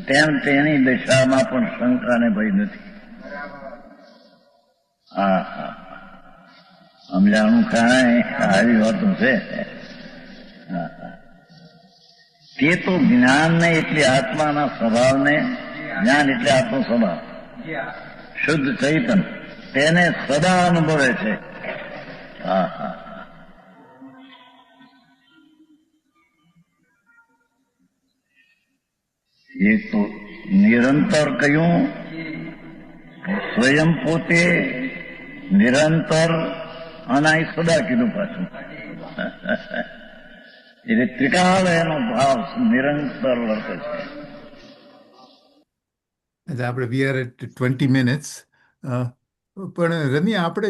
તેમ તેની દશામાં પણ શંકા ને ભય નથી. સમજાણું કાંઈ આવી વાતો છે. તે તો જ્ઞાનને એટલે આત્માના સ્વભાવને, જ્ઞાન એટલે આત્મો સ્વભાવ, શુદ્ધ ચૈતન, તેને સદા અનુભવે છે. એ તો નિરંતર કહ્યું, સ્વયં પોતે નિરંતર, અને સદા કીધું પાછું. એટલે ત્રિકાળ એનો ભાવ નિરંતર વર્તે છે. આપણે વી આર એટ 20 minutes. પણ રમી, આપણે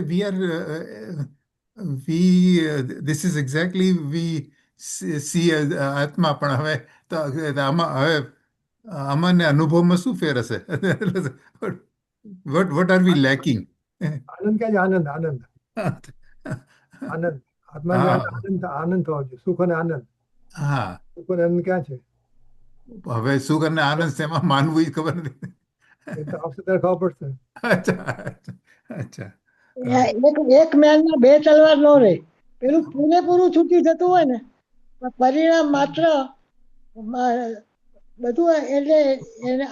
this is exactly we see આત્મા. પણ હવે તો આમાં હવે આમાં ને અનુભવમાં શું ફેર હશે? What are we lacking? આનંદ ક્યાં છે? આનંદ આનંદ આનંદ આત્મા આનંદ આનંદ થવો જોઈએ. સુખ અને આનંદ. હા, સુખ અને આનંદ ક્યાં છે? હવે સુખ અને આનંદ શેમાં માનવું એ ખબર નથી. એ તો આવશે ત્યારે ખબર પડશે. અચ્છા. એક મેલમાં બે તલવાર નો રહે. પેલું પૂરેપૂરું છૂટી જતું હોય ને, પરિણામ માત્ર બધું એટલે એને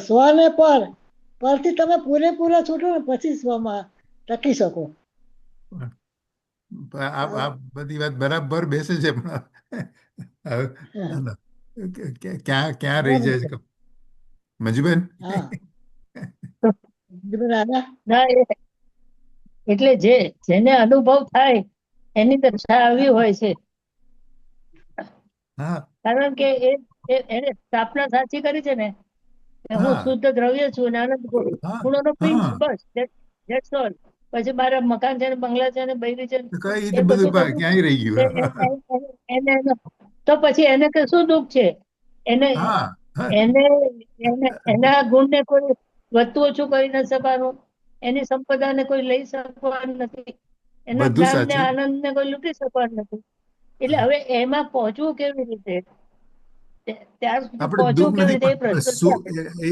સ્વને પરથી તમે પૂરેપૂરા છૂટો ને પછી સ્વમાં ટકી શકો. આ બધી વાત બરાબર બેસે છે, પણ ક્યાં રહી જાય છે મંજુબેન? એટલે જેને અનુભવ થાય એની દશા આવી હોય છે. કારણ કે એને સ્થાપના સાચી કરી છે ને, હું શુદ્ધ દ્રવ્ય છું ને આનંદ ગુણોનો પિંડ છું, બસ ધેટ્સ ઓલ. પછી મારા મકાન છે ને, બંગલા છે ને, બૈરી છે, એ બધું ક્યાંય રહી ગયું. તો પછી એને કે શું દુઃખ છે? એને એના ગુણને કોઈ વધતું ઓછું કરી ન શકવાનું, એની સંપદાને કોઈ લઈ શકવાનું નથી, એના જ્ઞાનને આનંદને કોઈ લૂંટી શકવાનું નથી. એટલે હવે એમાં પહોંચવું કેવી રીતે?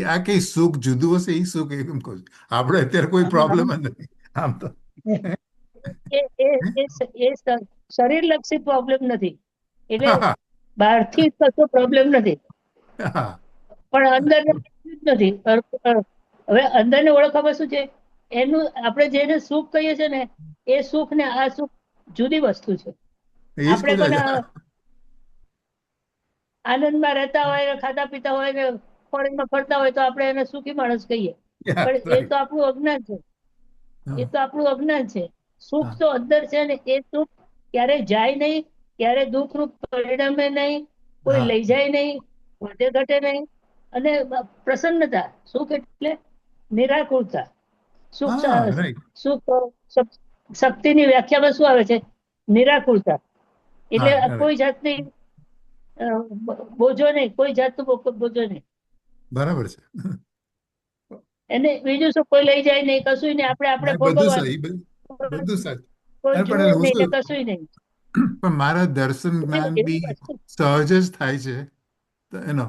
આ કઈ સુખ જુદું હશે? એ સુખ એમ કહું છું. આપણે અત્યારે કોઈ પ્રોબ્લેમ નથી. આમ તો શરીર લક્ષી પ્રોબ્લેમ નથી, એટલે બહારથી કશો પ્રોબ્લેમ નથી, પણ અંદર નથી. હવે અંદર ને ઓળખવામાં શું છે? એનું આપણે જેને સુખ કહીએ છીએ ને, એ સુખ ને આ સુખ જુદી વસ્તુ છે. આપણે પણ આનંદમાં રહેતા હોય, ખાતા પીતા હોય ને ફોરેનમાં ફરતા હોય તો આપણે એને સુખી માણસ કહીએ, Yeah, પણ એ right. તો આપણું અજ્ઞાન છે. હા, એ તો આપણું અજ્ઞાન છે. સુખ હા. તો અંદર છે ને એ સુખ ક્યારે જાય નહીં, ક્યારે દુઃખ રૂપ પરિણમે નહીં, કોઈ હા, લઈ જાય નહીં, વધે ઘટે નહીં. અને પ્રસન્નતા, સુખ એટલે નિરાકુરતા. સુખ હા, right. સુખ શક્તિની વ્યાખ્યામાં શું આવે છે? નિરાકુરતા. એટલે હા, right. કોઈ જાતની બોજો નહીં, કોઈ જાતનો બોજો નહીં. બરાબર છે. એને બીજું શું કોઈ લઈ જાય નહીં, કશું નહીં, આપણે બધું ભોગવવાનું. સહી, બધું સાચું. કોઈ અને પણ જુએ હું નહીં ને શું કશું નહીં. પણ મારા દર્શન જ્ઞાન એવી બી વસ્તુ સહજ જ થાય છે. તો એનો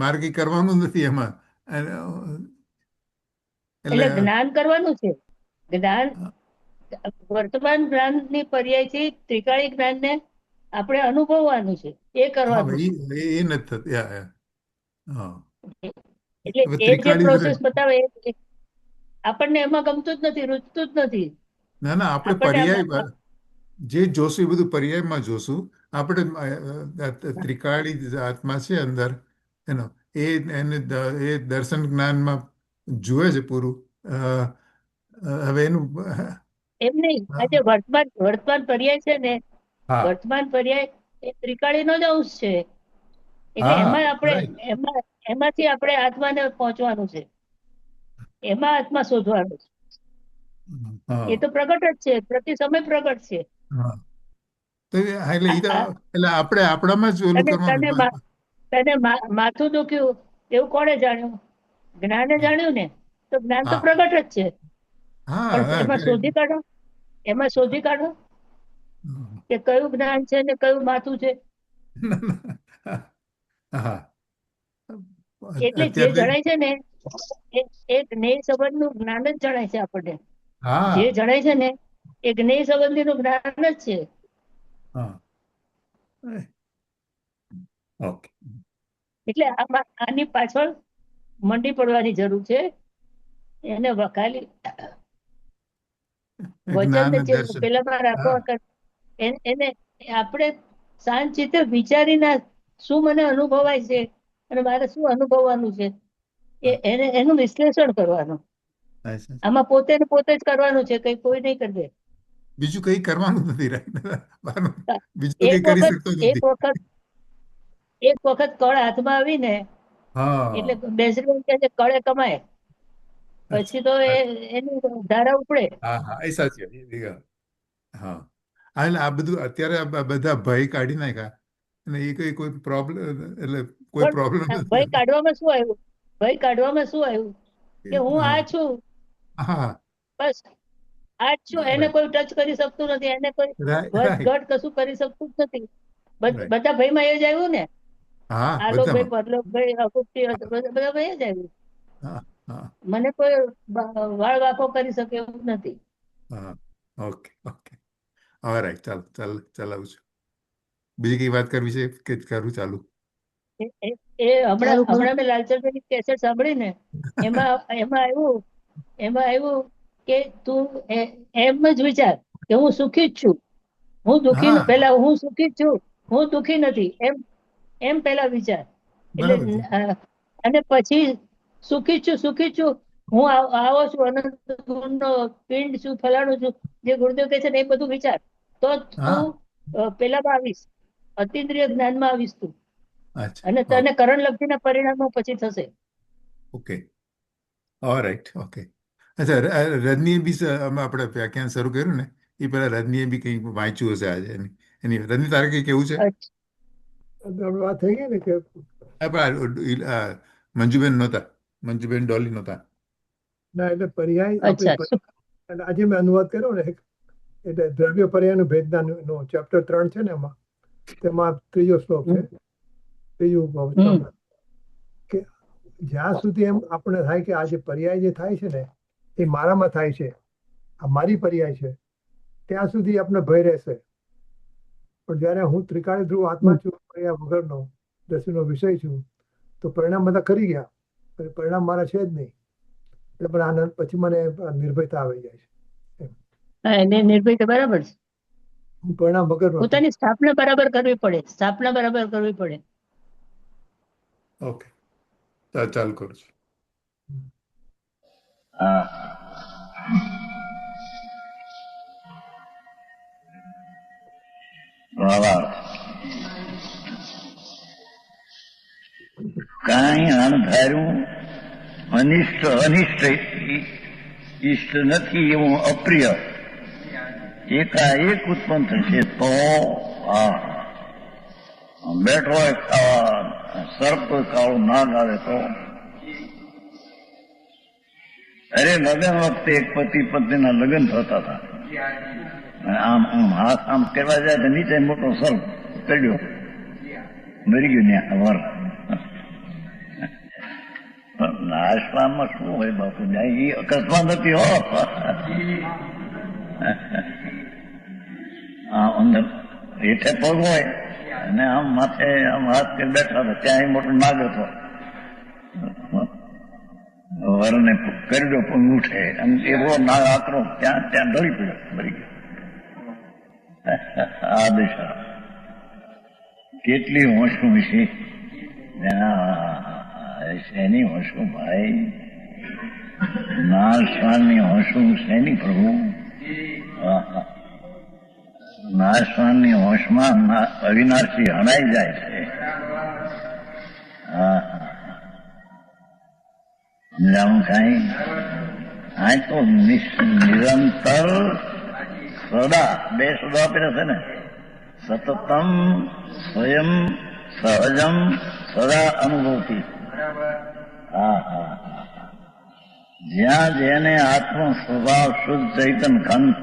મારે કંઈ કરવાનું નથી એમાં. અને, એટલે એટલે જ્ઞાન કરવાનું છે. જ્ઞાન વર્તમાન જ્ઞાનની પર્યાયથી ત્રિકાળી જ્ઞાનને આપણે અનુભવવાનું છે, એ હા, કરવાનું છે. એ નથી થતું. હા, એટલે હવે એ જે ત્રિકાળી પ્રોસેસ બતાવે એ આપણને એમાં ગમતું જ નથી, રૂચતું જ નથી. ના ના, આપણે આપણને પર્યાય જે જોશું એ બધું પર્યાયમાં જોશું. આપણે ત્રિકાળી આત્મા છે અંદર એનો એ દર્શન જ્ઞાનમાં જુએ છે પૂરું. હવે એનું એમ નહીં, આ જે વર્તમાન પર્યાય છે ને, હા વર્તમાન પર્યાય એ ત્રિકાળીનો જ અંશ છે. એટલે હા એમાં આપણે right. એમાંથી આપણે આત્માને પહોંચવાનું છે, એમાં આત્મા શોધવાનું છે. હા એ તો પ્રગટ જ છે, પ્રતિ સમય પ્રગટ છે. હા તો એટલે એટલે આપણે આપણામાં જ ઓલું તને કરવાનું. તને માથું દુખ્યું એવું કોણે જાણ્યું? જ્ઞાને જાણ્યું ને. તો જ્ઞાન તો હા પ્રગટ જ છે, હા પણ હા એમાં શોધી કાઢો, એમાં શોધી કાઢો કે કયું જ્ઞાન છે ને કયું માથું છે. હા એટલે જે અત્યારે જણાય છે ને એ જ્ઞેય સંબંધનું જ્ઞાન જ જણાય છે આપણને. હા જે જણાય છે ને એ જ્ઞેય સંબંધીનું જ્ઞાન જ છે. હા ઓકે. એટલે આની પાછળ મંડી પડવાની જરૂર છે. એને વખાલી જ્ઞાન વચનને જે દર્શન. પેલામાં હા રાખવા એને આપણે શાંતિથી વિચારીને શું મને અનુભવાય છે અને મારે શું અનુભવવાનું છે એનું વિશ્લેષણ કરવાનું. આમાં પોતે ને પોતે જ કરવાનું છે, કઈ કોઈ નહીં કરી દે. બીજું કઈ કરવાનું નથી. બીજું કઈ એક કરી વખત શકતો એક નથી. વખત એક વખત કળ હાથમાં આવીને હા એટલે બેસરી કે છે, કળે કમાય, પછી તો એની ધારા ઉપડે. હા હા એ સાચી વાત. હા એટલે આ બધું અત્યારે બધા ભય કાઢી નાખ્યા અને એ કોઈ પ્રોબ્લેમ એટલે કોઈ પ્રોબ્લેમ પણ નથી. ભય કાઢવામાં શું આવ્યું? ભય કાઢવામાં શું આવ્યું કે હું આ છું, હા બસ આ જ છું. એને કોઈ ટચ કરી શકતું નથી, એને કોઈ રાઈટ વધ રાઈટ. ઘટ કશું કરી શકતું જ નથી. બધા ભયમાં એ જ આવ્યું ને. હા આલોક ભાઈ, બધામાં. પરલોક ભાઈ, અકુપ્તિ બધા ભય જ આવ્યું. હા હા મને કોઈ વાળ વાંકો કરી શકે એવું નથી. હા ઓકે ઓકે ઓલરાઈટ. ચાલો ચલાવું છું. બીજી કઈ વાત કરવી છે કે કરું ચાલુ? હમણાં મેં લાલચંદની કેસેટ સાંભળી ને, એમાં આવ્યું કે તું એમ જ વિચાર કે હું સુખી જ છું, હું દુખી હા પેલા હું સુખી જ છું, હું દુખી નથી, એમ પેલા વિચાર. એટલે બરાબર છે. અને પછી સુખી જ છું, હું આવો છું, અનંત ગુણનો પિંડ છું, ફલાણું છું, જે ગુરુદેવ કહે છે ને એ બધું વિચાર, તો હા તું પેલામાં આવીશ, અતિન્દ્રિય જ્ઞાનમાં આવીશ તું. અચ્છા અને તને કરણલબ્ધિના પરિણામો પછી થશે. Okay alright okay. અચ્છા રજનીએ બી આપણે વ્યાખ્યાન શરૂ કર્યું ને એ પહેલા રજનીએ બી કંઈક વાંચ્યું હશે આજે એની રજની તારે કંઈ કેવું છે? વાત થઈ ગઈ ને કે મંજુબેન નહોતા, મંજુબેન ડોલી નહોતા. ના એટલે પર્યાય અચ્છા અને આજે મેં અનુવાદ કર્યો ને એટલે દ્રવ્ય પર્યાયનું ભેદનો ચેપ્ટર 3 છે ને એમાં, તેમાં ત્રીજો શ્લોક છે, ત્રીજું કે જ્યાં સુધી એમ આપણે થાય કે આ જે પર્યાય જે થાય છે ને એ મારામાં થાય છે, આ મારી પર્યાય છે, ત્યાં સુધી આપણે ભય રહેશે. પણ જયારે હું ત્રિકાળી ધ્રુવ આત્મા છું, પર્યાય વગરનો દર્શનનો વિષય છું, તો પરિણામ બધા કરી ગયા, પરિણામ મારા છે જ નહીં. એટલે પણ આનંદ પછી મને નિર્ભયતા આવી જાય છે. એને નિર્ભય બરાબર છે. હું પરિણામ વગરનો પોતાની સ્થાપના બરાબર કરવી પડે, સ્થાપના બરાબર કરવી પડે. ઓકે ચાલુ કરું છું. હા ભાવાર્થ કાંઈ અણધાર્યું અનિષ્ટ ઈષ્ટ નથી એવું અપ્રિય એકાએક ઉત્પન્ન થશે તો બેઠો હોય ખાવા સર્પ કાળો નાગ આવે તો અરે લગ્ન વખતે એક પતિ પત્નીના લગ્ન થતા હતા. આમ આમ હાથ આમ કરવા જાય તો નીચે મોટો સર્પ ચડ્યો મરી ગયું ત્યાં વર. નાશવામાં શું હોય બાપુ, એ અકસ્માત નથી હો. અંદર હેઠે પગ હોય અને આમ માથે આમ હાથ કે બેઠા હતા ત્યાં મોટો નાગ હતો. વરને કરડ્યો પગ ઉઠે અને એવો નાગ આકરો ત્યાં ઢળી પડ્યો મરી ગયો. આ દિશા કેટલી હોશું છે શેની હોશું ભાઈ, નાશવાનની હોશું શેની પ્રભુ. નાશવાનની હોશમાં અવિનાશી હણાઈ જાય છે. જાણું કાંઈ આ તો નિરંતર સદા બે સદા આપેલા છે ને, સતતમ સ્વયં સહજમ સદા અનુભવતી. જ્યાં જેને આત્મ સ્વભાવ શુદ્ધ ચૈતન ખંડ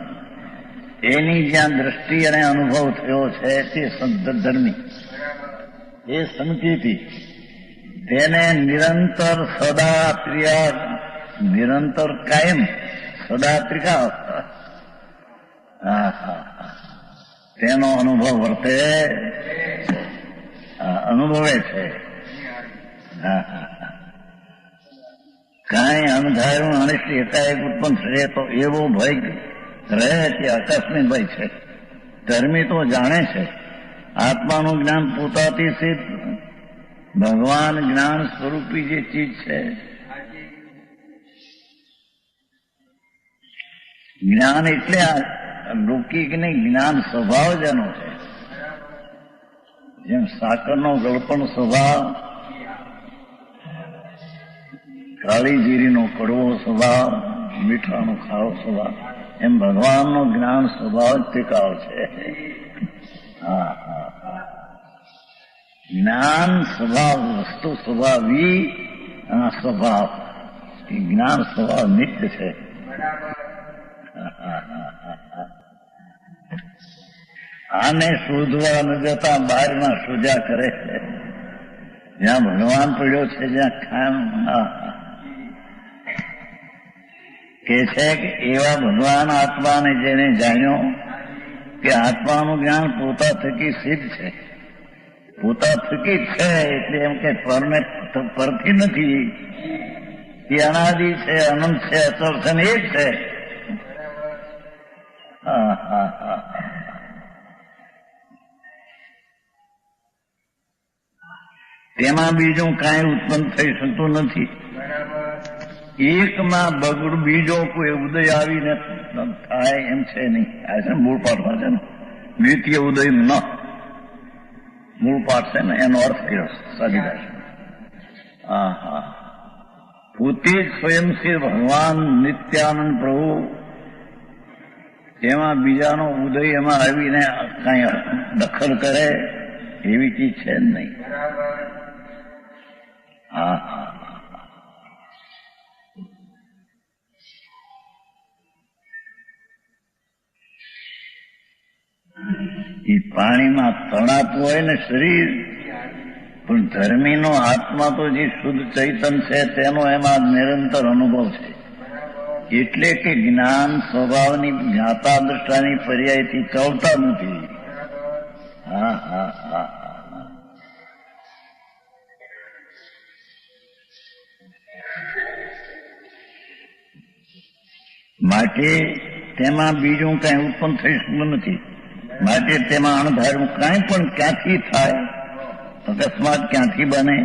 એની જ્યાં દ્રષ્ટિ અને અનુભવ થયો છે તે સંત ધર્મી એ સંકિતિ તેને નિરંતર સદા પ્રિયા નિરંતર કાયમ સદા ત્રિકા તેનો અનુભવ વર્તે અનુભવે છે. કાંઈ અણધાર્યું અનિષ્ટ એકાએક ઉત્પન્ન થશે તો એવો ભય રહે તે આકસ્મિક ભય છે. ધર્મી તો જાણે છે આત્માનું જ્ઞાન પોતાથી સિદ્ધ ભગવાન જ્ઞાન સ્વરૂપી જે ચીજ છે. જ્ઞાન એટલે લૌકિક નહીં, જ્ઞાન સ્વભાવ જેનો છે. જેમ સાકરનો ગળપણ સ્વભાવ, કાળી જીરીનો કડવો સ્વભાવ, મીઠાનો ખારો સ્વભાવ, એમ ભગવાનનો જ્ઞાન સ્વભાવ જ ટીકાવ છે. જ્ઞાન સ્વભાવ વસ્તુ સ્વભાવી સ્વભાવ જ્ઞાન સ્વભાવ નિત્ય છે. આને શોધવા ન જતા બહારના શોધ્યા કરે છે. જ્યાં ભગવાન પડ્યો છે જ્યાં ખામ કે છે કે એવા ભગવાન આત્માને જેને જાણ્યો કે આત્માનું જ્ઞાન પોતા થકી સિદ્ધ છે, પોતા થકી જ છે એટલે એમ કે પરને પરથી નથી, એ અનાદિ છે, અનંત છે, અચળ છે ને એ જ છે. તેમાં બીજું કાંઈ ઉત્પન્ન થઈ શકતું નથી. એકમાં બગડ બીજો કોઈ ઉદય આવીને થાય એમ છે નહીં. આ છે મૂળ પાઠમાં છે ને, દ્વિતીય ઉદય ન મૂળ પાઠ છે ને એનો અર્થ કર્યો સાદી ભાષા. પોતે જ સ્વયંસિદ્ધ ભગવાન નિત્યાનંદ પ્રભુ, એમાં બીજાનો ઉદય એમાં આવીને કઈ દખલ કરે એવી ચીજ છે જ નહીં. એ પાણીમાં તણાતું હોય ને શરીર, પણ ધર્મીનો આત્મા તો જે શુદ્ધ ચૈતન છે તેનો એમાં નિરંતર અનુભવ છે. એટલે કે જ્ઞાન સ્વભાવની જ્ઞાતા દ્રષ્ટાની પર્યાયથી ચાલતા નથી. માટે તેમાં બીજું કઈ ઉત્પન્ન થઈ શકતું નથી. માટે તેમાં અણધાર્યું કાંઈ પણ ક્યાંથી થાય, અકસ્માત ક્યાંથી બને.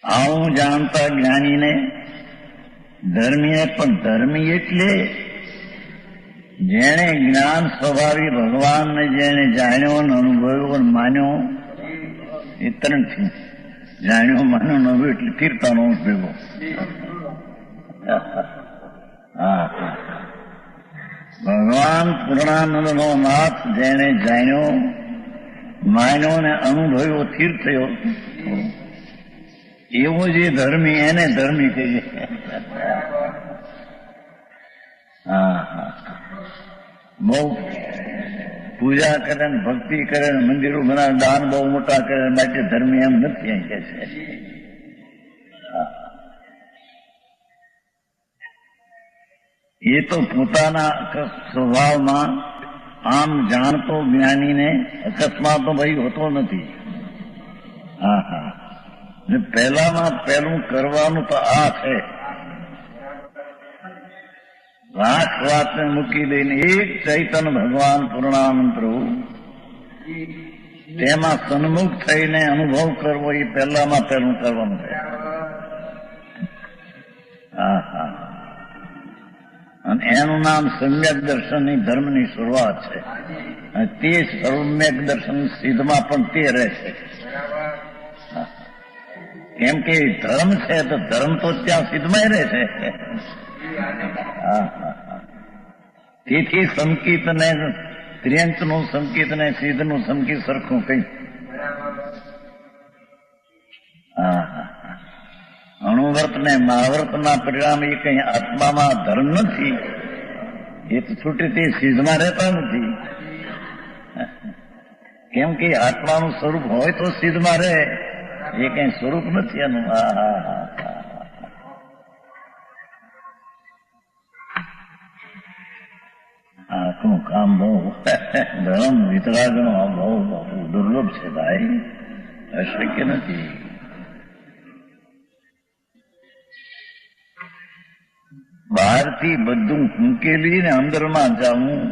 આવું જાણતા જ્ઞાનીને ધર્મીને પણ ધર્મી એટલે જેણે જ્ઞાન સ્વભાવી ભગવાનને જેણે જાણ્યો ને અનુભવ્યો ને માન્યો એ ત્રણ છે. જાણ્યો માન્યો નવ્યો એટલે તીર્થાનો ભેગો. હા, ભગવાન પૂર્ણાનંદનો નાથ જેણે જાણ્યો માન્યો ને અનુભવ્યો સ્થિર થયો એવો જે ધર્મી એને ધર્મી કહીએ. હા હા, બહુ પૂજા કરે ને ભક્તિ કરે ને મંદિરો બનાવે દાન બહુ મોટા કરે માટે ધર્મી એમ નથી એમ કે છે. એ તો પોતાના સ્વભાવમાં આમ જાણતો જ્ઞાનીને અકસ્માત ભાઈ હોતો નથી. હા હા, પહેલામાં પહેલું કરવાનું તો આ છે. લાખ વાતને મૂકી દઈને એક ચૈતન્ય ભગવાન પૂર્ણાનંદ પ્રભુ તેમાં સન્મુખ થઈને અનુભવ કરવો એ પહેલામાં પહેલું કરવાનું છે. હા હા, અને એનું નામ સમ્યક દર્શનની ધર્મની શરૂઆત છે. અને તે સમ્યક દર્શન સિદ્ધમાં પણ તે રહેશે. કેમ કે ધર્મ છે તો ધર્મ તો ત્યાં સિદ્ધમાં રહેશે. તેથી સંકિત ને ત્ર્યંકનું સંકિત ને સિદ્ધનું સંકિત સરખું કઈ. અણુવ્રત ને મહાવ્રતના પરિણામે એ કઈ આત્મામાં ધર્મ નથી. એ તો છૂટે તે સિદ્ધમાં રહેતા નથી. કેમ કે આત્માનું સ્વરૂપ હોય તો સિદ્ધમાં રહે, એ કઈ સ્વરૂપ નથી એનું. હા હા હા, આખું કામ બહુ ધર્મ વિતરાગનો બહુ બહુ દુર્લભ છે ભાઈ, અશક્ય નથી. બહારથી બધું મૂકેલી ને અંદરમાં જાવું,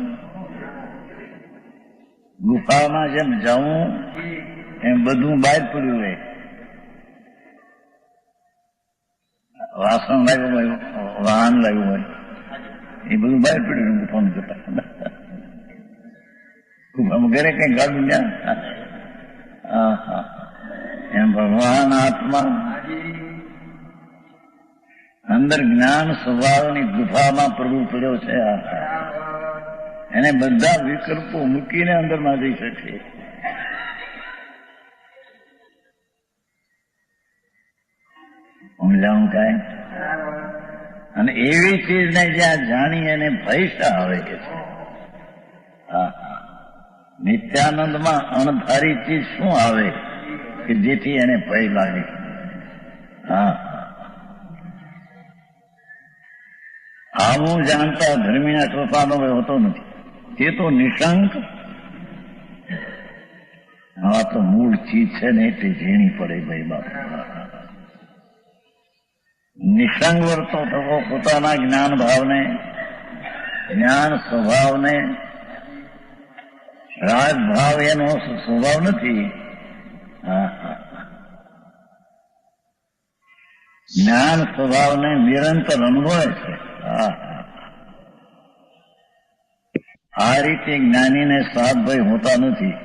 ગુફામાં જેમ જાવું એમ બધું બહાર પડ્યું હોય. વાસણ લાગ્યું હોય, વાહન લાગ્યું હોય, એ બધું બહાર પડ્યું ગુફામાં જતા. ગુફામાં ઘરે કઈ ગાડું ત્યાં. હા હા, એમ ભગવાન આત્મા અંદર જ્ઞાન સ્વભાવની ગુફામાં પ્રભુ પડ્યો છે. એને બધા વિકલ્પો મૂકીને અંદરમાં જઈ શકે. સમજાવું કાંઈ? અને એવી ચીજને જ્યાં જાણી એને ભય આવે કે છે. હા, નિત્યાનંદમાં અણધારી ચીજ શું આવે કે જેથી એને ભય લાગે? હા, આવું જાણતા ધર્મીના કૃપાનો હોતો નથી. તે તો નિશંક. આ તો મૂળ ચીજ છે ને તે ઝીણી પડે ભાઈ બાપ. નિશંક વર્તો થવો પોતાના જ્ઞાન ભાવને, જ્ઞાન સ્વભાવને. રાગ ભાવ એનો સ્વભાવ નથી. જ્ઞાન સ્વભાવને નિરંતર અનુભવે છે. આ રીતે જ્ઞાનીને સાત ભય હોતા નથી.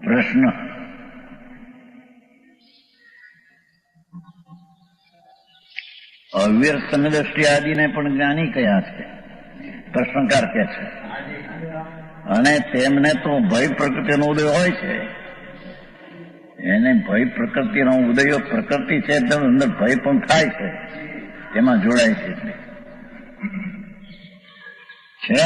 પ્રશ્ન: અવ્યર્થ સમદ્રષ્ટિ આદિને પણ જ્ઞાની કયા છે? પ્રશ્નકાર કે છે. અને તેમને તો ભય પ્રકૃતિનો ઉદય હોય છે. એને ભય પ્રકૃતિનો ઉદય પ્રકૃતિ છે અંદર ભય પણ થાય છે, તેમાં જોડાય છે. છે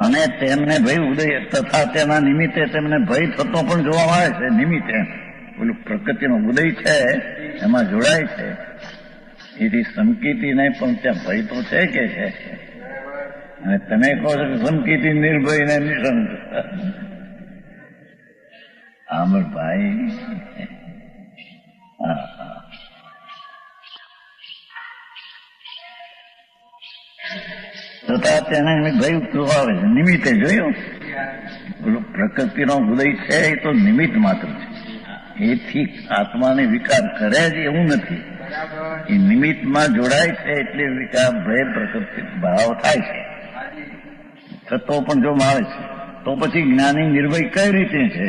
અને તેમને ભય ઉદય તથા તેના નિમિત્તે તેમને ભય થતો પણ જોવા આવે છે. નિમિત્તે પેલું પ્રકૃતિનો ઉદય છે એમાં જોડાય છે. એથી સંકિતીને પણ ત્યાં ભય તો છે કે છે. અને તમે કહો છો કે સંકિતી નિર્ભય ને નિશંક. ભાઈ છતાં તેને ભય આવે છે. નિમિત્તે જોયું, પ્રકૃતિનો ઉદય છે એ તો નિમિત્ત માત્ર છે. એથી આત્માને વિકાર કરે જ એવું નથી. એ નિમિત્તમાં જોડાય છે એટલે વિકાર ભય પ્રકૃતિ ભાવ થાય છે. થતો પણ જો આવે છે તો પછી જ્ઞાની નિર્ભય કઈ રીતે છે?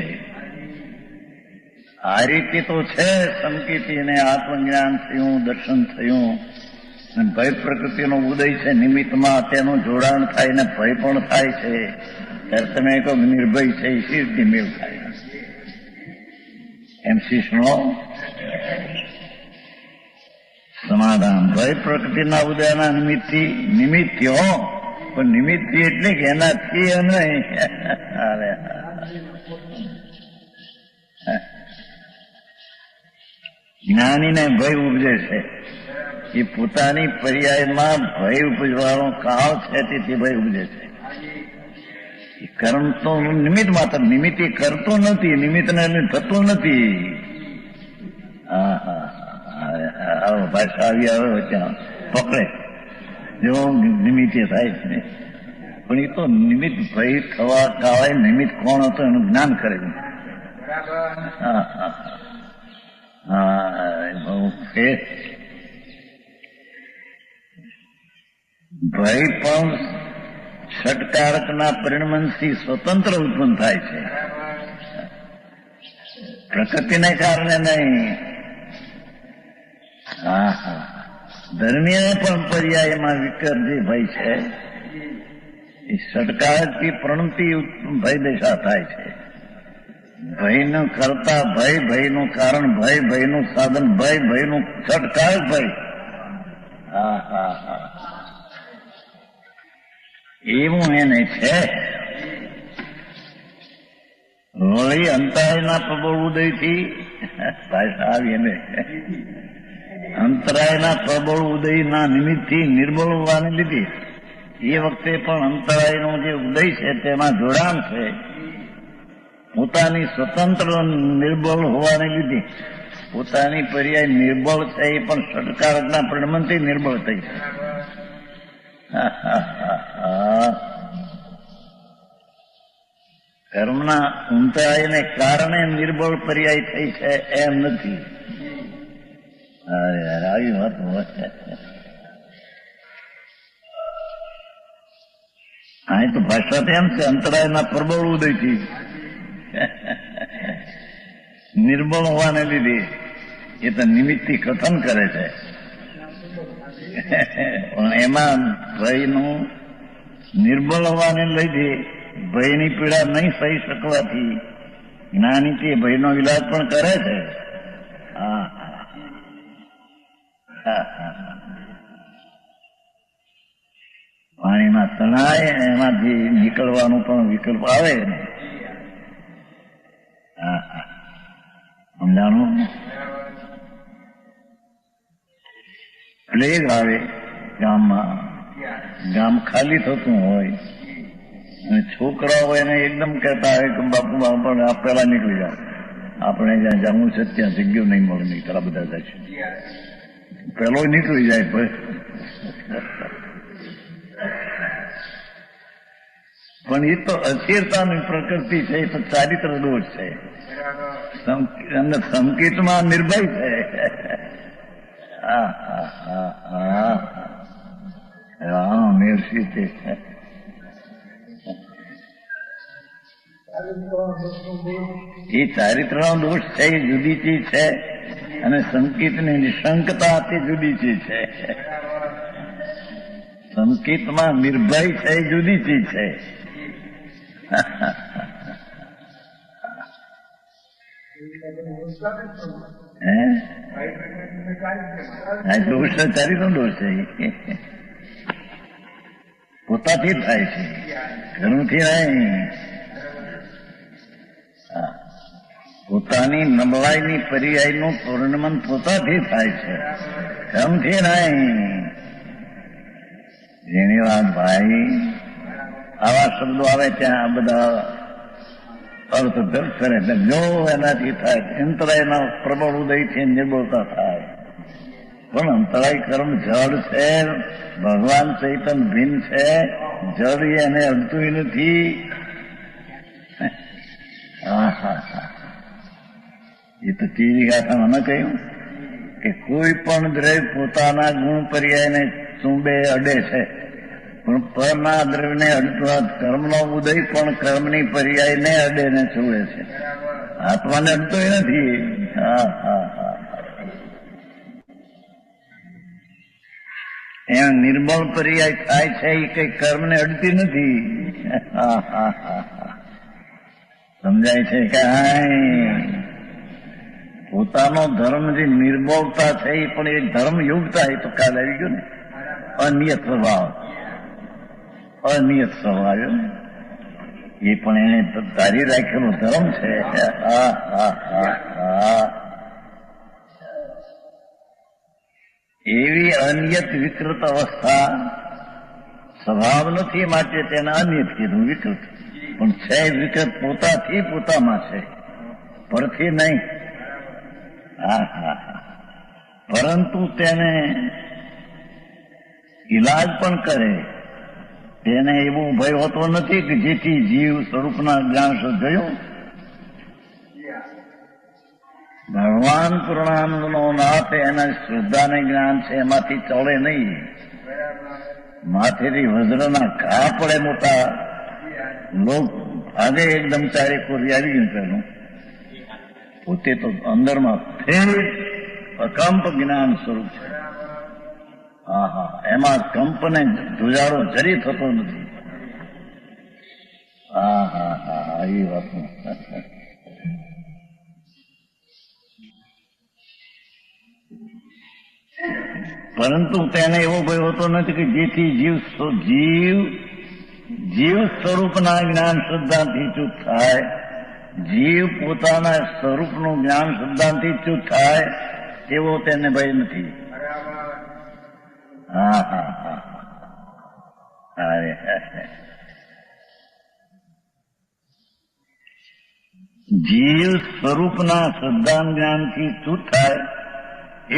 આ રીતે તો છે. સંકેતીને આત્મજ્ઞાન થયું, દર્શન થયું, ભય પ્રકૃતિનો ઉદય છે નિમિત્તમાં, તેનું જોડાણ થાય ને ભય પણ થાય છે. ત્યારે તમે કહો નિર્ભય છે એ રીતે મેળ થાય. એમ શિષ્યનો સમાધાન. ભય પ્રકૃતિના ઉદયના નિમિત્તથી નિમિત્યો, પણ નિમિત્તથી એટલે કે એનાથી નહીં. જ્ઞાનીને ભય ઉપજે છે એ પોતાની પર્યાયમાં ભય ઉપજવાનો કાળ છે, તેથી ભય ઉપજે છે. કર્મ તો નિમિત્ત માત્ર, નિમિત્ત એ કરતો નથી, નિમિત્તને થતું નથી. ભાષા આવી આવે ત્યાં પકડે જો નિમિત્તે થાય છે, પણ એ તો નિમિત્ત ભય થવા કાળે નિમિત્ત કોણ હતો એનું જ્ઞાન કરે. ભય પણ ષટકારકના પરિણમનથી સ્વતંત્ર ઉત્પન્ન થાય છે, પ્રકૃતિને કારણે નહીં. ધર્મીને પણ પર્યાયમાં વિકર જે ભય છે એ ષટકારકથી પ્રણમતી ભય દશા થાય છે. ભયનું કરતા ભય, ભયનું કારણ ભય, ભયનું સાધન ભય, ભયનું ષટકારક ભય. એવું એને છે. વળી અંતરાયના પ્રબળ ઉદયથી ભાષા આવી એને અંતરાયના પ્રબળ ઉદયના નિમિત્તથી નિર્બળ હોવાને લીધે એ વખતે પણ અંતરાયનો જે ઉદય છે તેમાં જોડાણ છે. પોતાની સ્વતંત્ર નિર્બળ હોવાને લીધે પોતાની પર્યાય નિર્બળ છે એ પણ ષટકારકના પરિણમનથી નિર્બળ થઈ છે. કર્મના ઊંચાઈને કારણે નિર્બળ પર્યાય થઈ છે એમ નથી. આવી વાત હા તો ભાષા તો એમ છે અંતરાયના પ્રબળ ઉદયથી નિર્બળ હોવાને લીધે એ તો નિમિત્તથી કથન કરે છે. પણ એમાં ભયનું નિર્બળ હોવાને લીધે ભયની પીડા નહીં સહી શકવાથી જ્ઞાનીથી ભયનો ઇલાજ પણ કરે છે. પાણીમાં તણાય એમાંથી નીકળવાનું પણ વિકલ્પ આવે ને. સમજાણું? પ્લેગ આવે ગામમાં, ગામ ખાલી થતું હોય અને છોકરાઓ એને એકદમ કહેતા હોય કે બાપુ આપણે આ પેલા નીકળી જાઓ, આપણે જ્યાં જવું છે ત્યાં જગ્યા નહીં મળે, નહીં તારા બધા જાય છે, પેલો નીકળી જાય. પણ એ તો અસ્થિરતાની પ્રકૃતિ છે, એ તો ચારિત્ર દોષ છે અને સંકેતમાં નિર્ભય છે. મેરસી છે. એ ચારિત્રનો દોષ છે એ જુદી ચીજ છે અને સંકેતની નિશંકતા તે જુદી ચીજ છે. સંકેતમાં નિર્ભય છે એ જુદી ચીજ છે. દોષ ચારિત્ર દોષ છે, પોતાથી થાય છે, ઘરથી નહીં. પોતાની નબળાઈની પર્યાયનું પૂર્ણમન પોતાથી થાય છે, ઘરથી નહીં. જેની વાત ભાઈ આવા શબ્દો આવે ત્યાં બધા અર્થ દર્શને જો એનાથી થાય અંતરાયના પ્રબળ ઉદયથી નિર્બળતા થાય. પણ અંતરાય કર્મ જડ છે, ભગવાન ચૈતન ભિન્ન છે, જડ એને અડતું નથી. એ તો તીરી ગાથામાં ન કહ્યું કે કોઈ પણ દ્રવ્ય પોતાના ગુણ પર્યાયને ચૂંબે અડે છે, પણ પરના દ્રવ્યને અડતો કર્મનો ઉદય પણ કર્મની પર્યાયને અડે ને છૂએ છે, આત્માને અડતો નથી. એમ નિર્મળ પર્યાય થાય છે એ કઈ કર્મને અડતી નથી. સમજાય છે કે પોતાનો ધર્મ જે નિર્મળતા છે એ પણ એ ધર્મ યોગતા, એ તો કાલ આવી ગયો ને, અનિયત સ્વભાવ, અનિયત સ્વભાવ એ પણ એને ધારી રાખેલો ધર્મ છે. એવી અનિયત વિકૃત અવસ્થા સ્વભાવ નથી, માટે તેને અનિયત કીધું, વિકૃત. પણ છે વિકૃત પોતાથી પોતામાં છે, પરથી નહીં. પરંતુ તેને ઈલાજ પણ કરે. તેને એવું ભય હોતો નથી કે જેથી જીવ સ્વરૂપના જ્ઞાન શોધાયું. ભગવાન પૂર્ણાનંદનો નાથ એના શ્રદ્ધાને જ્ઞાન છે, એમાંથી ચડે નહીં. માથેથી વજ્રના ઘા પડે મોટા, લોક ભાગે એકદમ ચારે કોરી આવી ગયું પેલું. પોતે તો અંદરમાં ફેર અકંપ જ્ઞાન સ્વરૂપ છે. એમાં કંપને ધુજાડો જરી થતો નથી. એ વાત પરંતુ તેને એવો ભય હોતો નથી કે જેથી જીવ સ્વરૂપના જ્ઞાન શ્રદ્ધાથી ચૂત થાય, જીવ પોતાના સ્વરૂપનું જ્ઞાન શ્રદ્ધાથી ચૂત થાય એવો તેને ભય નથી. જીવ સ્વરૂપના શ્રદ્ધા જ્ઞાનથી ચૂત થાય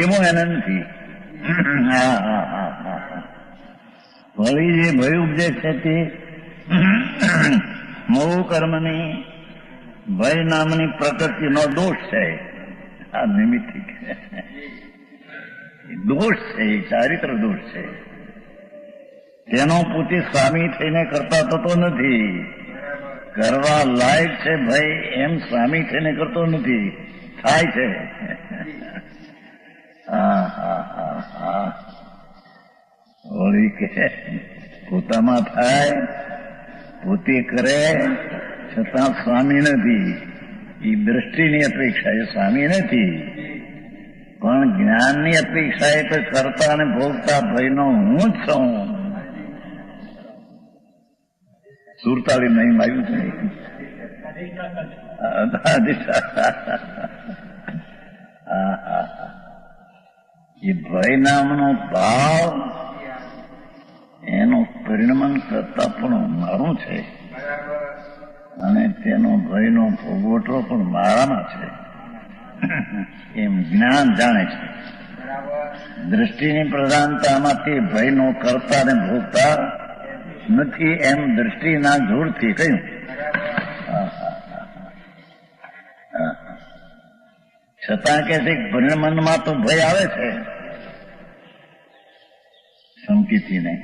એવો એને નથી. વળી જે ભય ઉપજે છે તે મોહ કર્મની ભય નામની પ્રકૃતિનો દોષ છે. આ નિમિત્તિક દોષ છે, એ ચારિત્ર દોષ છે. તેનો પોતે સ્વામી થઈને કરતા થતો નથી. કરવા લાયક છે ભાઈ એમ સ્વામી થઈને કરતો નથી, થાય છે. વળી કે પોતામાં થાય, પોતે કરે છતાં સ્વામી નથી. એ દ્રષ્ટિની અપેક્ષા, એ સ્વામી નથી. પણ જ્ઞાનની અપેક્ષા એ તો કરતા અને ભોગતા ભયનો હું જ છું. સુરતાળી નહીં આવ્યું છે. એ ભય નામનો ભાવ એનું પરિણમન કરતા પણ મારું છે, અને તેનો ભયનો ભોગવટો પણ મારામાં છે એમ જ્ઞાન જાણે છે. દ્રષ્ટિની પ્રધાનતામાંથી ભયનો કરતા ને ભોગતા નથી એમ દ્રષ્ટિના જોરથી કહ્યું. છતાં કે છે પરિણમનમાં તો ભય આવે છે, સંકિતીને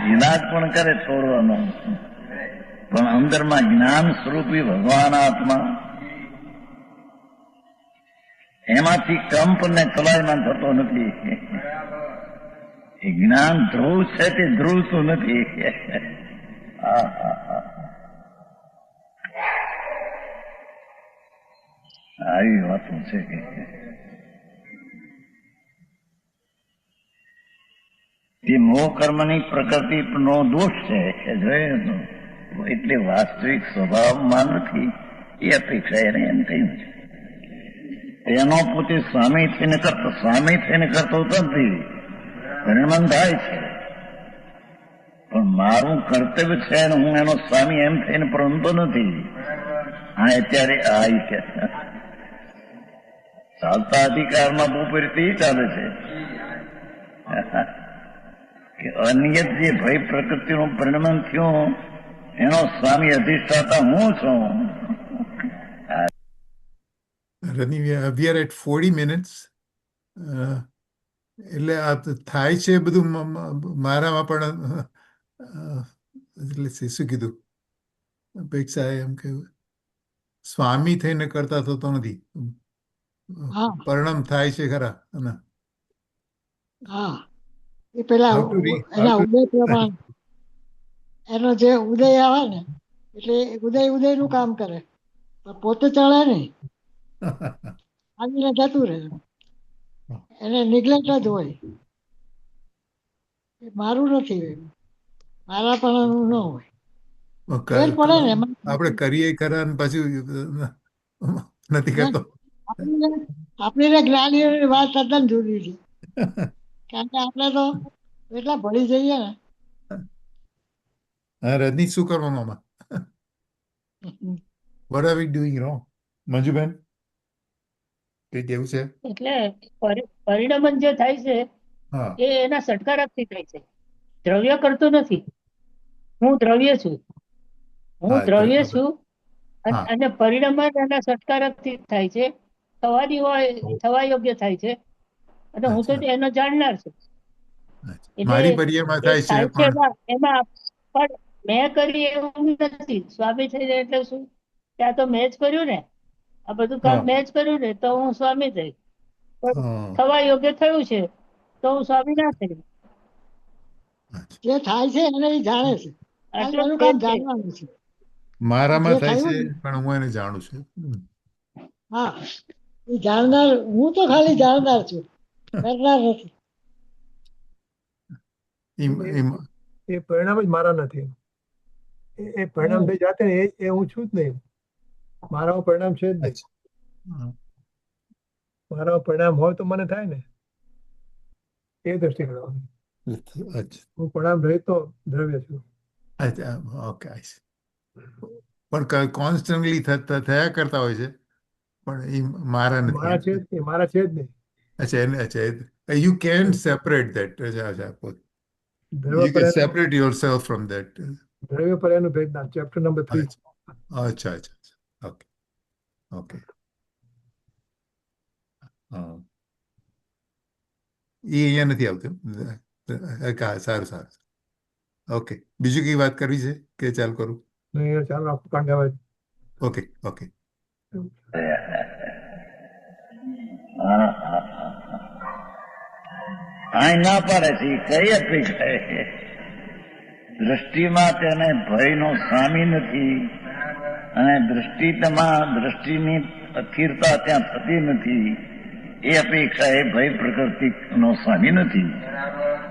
ઈલાજ પણ કરે છોડવાનો, પણ અંદરમાં જ્ઞાન સ્વરૂપી ભગવાન આત્મા એમાંથી કંપ ને કલાયમાન થતો નથી. એ જ્ઞાન ધ્રુવ છે તે ધ્રુવતું નથી. આવી વાતો છે કે તે મોહ કર્મની પ્રકૃતિનો દોષ છે કે જોઈએ એટલે વાસ્તવિક સ્વભાવમાં નથી. એ અપેક્ષા એને એમ કહ્યું છે. તેનો પોતે સ્વામી થઈને કરતો નથી, પરિણમન થાય છે. પણ મારું કર્તવ્ય છે અને હું એનો સ્વામી એમ થઈને પ્રણતો નથી. અત્યારે આ ચાલતા અધિકારમાં બહુ ફરીથી ચાલે છે કે અનિયત જે ભય પ્રકૃતિનું પરિણમન થયું એનો સ્વામી અધિષ્ઠાતા હું છું. Rani, we are at 40 minutes. એટલે આ તો થાય છે બધું મારામાં પણ એટલે શું કીધું અપેક્ષા એમ કે સ્વામી થઈને કરતા થતો નથી. હા પરિણામ થાય છે ખરા. હા એ પેલા How to re- how એના to- ઉદય પ્રમાણ એનો જે ઉદય આવે ને એટલે ઉદય નું કામ કરે પણ પોતે ચડે નહીં, આવીને જતું રહે. એને નિગ્લેક્ટ જ હોય. એ મારું નથી, મારા પણ ન હોય. ફેર પડે ને એમાં. આપણે કરીએ ખરા ને પછી નથી કરતો. આપણી જ્ઞાનીઓની વાત તદ્દન જુદી છે, કારણ કે આપણે તો એટલા ભળી જઈએ ને. હા, રજની શું કરવાનું આમાં? What are we doing wrong? Manjuben કઈ કેવું છે? એટલે પરિણમન જે થાય છે હા એ એના સટકારકથી થાય છે, દ્રવ્ય કરતું નથી. હું દ્રવ્ય છું, હું હા, દ્રવ્ય બરાબર. છું હા. અને પરિણમન એના સટકારકથી થાય છે, થવાની હોય થવા યોગ્ય થાય છે અને હું તો અચ્છા, એનો જાણનાર છું. અચ્છા. એટલે મારી પર્યાયમાં એ થાય છે થાય છે પણ એમાં પણ મેં કરી એવું નથી. સ્વામી થઈ જાય એટલે શું, ત્યાં તો મેં જ કર્યું ને, આ બધું કામ હા, મેં જ કર્યું ને, તો હું સ્વામી થઈ. પણ હા, થવા યોગ્ય થયું છે તો હું સ્વામી ના થઈ. અચ્છા. જે થાય છે એને એ જાણે છે, ખાલી આટલો એનું ફેર કામ છે. જાણવાનું છે. મારામાં જે થાય છે થયું ને, પણ હું એને જાણું છું. હા એ જાણનાર, હું તો ખાલી જાણનાર છું, કરનાર નથી. એ પરિણામ જ મારા નથી. એ પરિણામ થઈ જાતે ને એ હું છું જ નહીં. મારામાં પરિણામ છે જ નહીં. અચ્છા. હા. મારામાં પરિણામ હોય તો મને થાય ને, એ દ્રષ્ટિ કરવાની. અચ્છા, હું પરિણામ રહિત તો દ્રવ્ય છું. અચ્છા, ઓકે. પણ કોન્સ્ટન્ટલી થયા કરતા હોય છે પણ એ મારા નથી. મારા છે જ નહીં, મારા છે જ નહીં. અચ્છા, you can separate that. અચ્છા, દ્રવ્ય you પર can separate yourself from that. દ્રવ્ય પર એનું ભેદના ચેપ્ટર નંબર 3. અચ્છા, ઓકે, ઓકે. હા, એ અહીંયા નથી આવતું. સારું, ઓકે. બીજું કઈ વાત કરવી છે કે ચાલુ કરું? ચાલો આખું કારણ કે હવે ઓકે. અહીં ના પાડે છે કઈ અપેક્ષા છે? દ્રષ્ટિમાં તેને ભયનો સ્વામી નથી અને દ્રષ્ટિની અસ્થિરતા ત્યાં થતી નથી. એ અપેક્ષા એ ભય પ્રકૃતિનો સ્વામી નથી.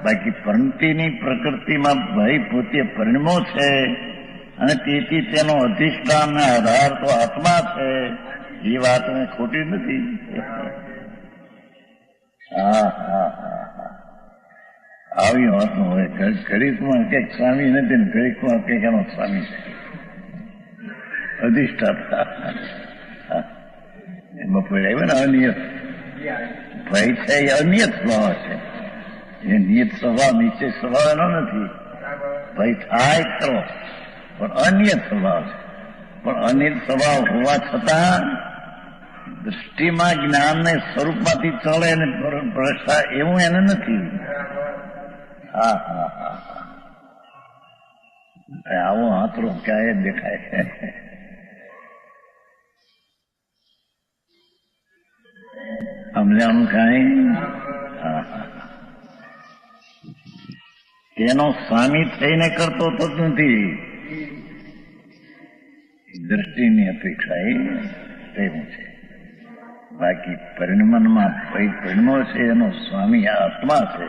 બાકી પરિણતિની પ્રકૃતિમાં ભય પોતે પરિણમો છે અને તેથી તેનો અધિષ્ઠાન ને આધાર તો આત્મા છે. એ વાત ખોટી નથી. આવી વાતો હોય. ઘડીકમાં કંઈક સ્વામી નથી ને ઘડીકમાં કંઈક એનો સ્વામી છે, અધિષ્ઠાતા. એમાં પડ્યા ને અનિયત ભય છે, એ અનિયત સ્વભાવ છે. એ નિયત સ્વભાવ નિશ્ચય સ્વભાવ એનો નથી. ભય થાય ખરો પણ અનિયત સ્વભાવ છે. પણ અનિયત સ્વભાવ હોવા છતાં દૃષ્ટિમાં જ્ઞાનને સ્વરૂપમાંથી ચડે અને ભ્રષ્ટા એવું એને નથી. આવો આંતરો ક્યાંય દેખાય. સમજાણું કાંઈ? તેનો સ્વામી થઈને કરતો તો નથી. દ્રષ્ટિની અપેક્ષા એ તેવું છે. બાકી પરિણમનમાં પરિણમો છે એનો સ્વામી આત્મા છે.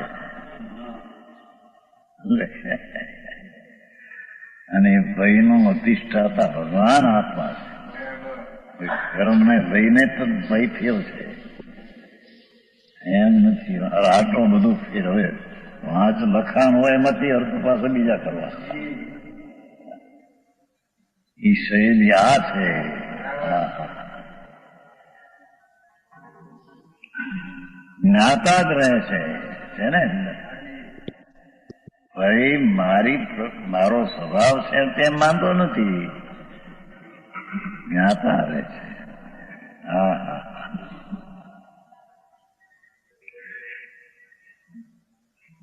અને ભયનો અધિષ્ઠાતા ભગવાન આત્મા છે. કર્મને ભયને તો ભય થયો છે એમ નથી. આટલો બધું ફેરવે વાંચ લખાણ હોય એમાંથી અર્થ પાસે બીજા કરવા. ઈ શૈલી આ છે. જ્ઞાતા જ રહે છે ને. ભાઈ મારો સ્વભાવ છે તેમ માનતો નથી, જ્ઞાતા રહે છે. હા હા.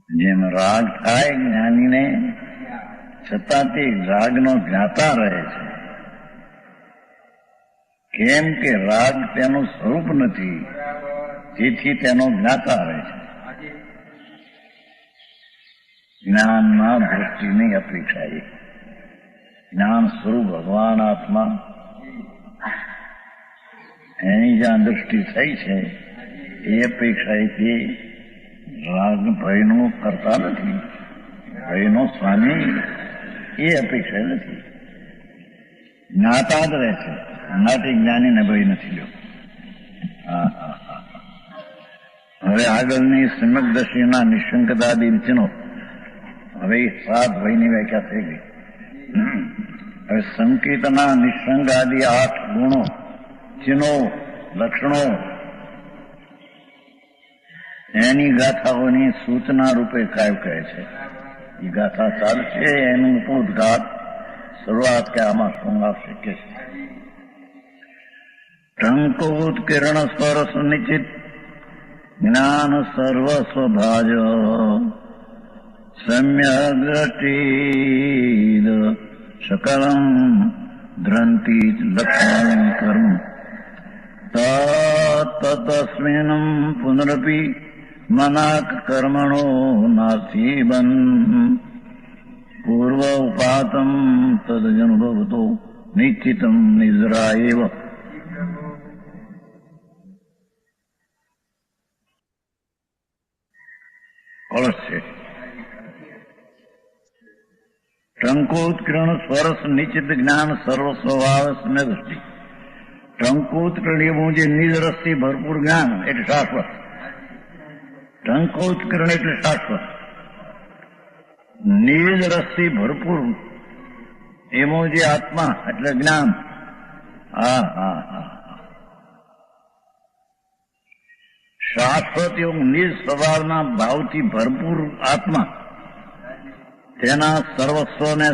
જેમ રાગ થાય જ્ઞાનીને, છતાં તે રાગનો જ્ઞાતા રહે છે. કેમ કે રાગ તેનું સ્વરૂપ નથી, તેથી તેનો જ્ઞાતા રહે છે. જ્ઞાનમાં દૃષ્ટિની અપેક્ષા એ જ્ઞાન સ્વરૂપ ભગવાન આત્મા એની જ્યાં દૃષ્ટિ થઈ છે એ અપેક્ષા તે રાગ ભયનું કરતા નથી, ભયનો સ્વામી એ અપેક્ષા નથી, જ્ઞાતા જ રહે છે. માટે જ્ઞાનીને ભય નથી લ્યો. હા હા હા. હવે આગળની સમજદર્શીના નિશંકતાદી ચિહ્નો, હવે 7 ભયની વ્યાખ્યા થઈ ગઈ. હવે સંકેતના નિશંક આદિ 8 ગુણો, ચિહ્નો, લક્ષણો એની ગાથાઓની સૂચના રૂપે કાય કહે છે. એ ગાથા ચાલશે, એનું ઉદ્ઘાત શરૂઆત કે આમાં સંગાપ શક્ય છે. ટંકોત્કીર્ણ સ્પર્શ નિશ્ચિત જ્ઞાન સર્વસ્વભાજ સમ્યગ્રટીદ સકલમ ધ્રંતિ લક્ષણ કર્મ તસ્મિન પુનરપી મનાક કર્મણો નાસીબન પૂર્વ ઉપાતમ તદનુભવતો નિશ્ચિતમ નિદ્રા એવ. છે ટંકોત્કીર્ણ સ્વરસ નિશ્ચિત જ્ઞાન સર્વ સ્વભાવ દ્રષ્ટિ. ટંકોત્કીર્ણ એવું જે નિજ રસથી ભરપૂર જ્ઞાન એટલે શાશ્વત. ટંકોત્કીર્ણ એટલે શાશ્વત, નિજ રસથી ભરપૂર એમાં જે આત્મા એટલે જ્ઞાન. હા હા હા. શાશ્વત એવું નિજ સ્વભાવના ભાવથી ભરપૂર આત્મા, તેના સર્વસ્વને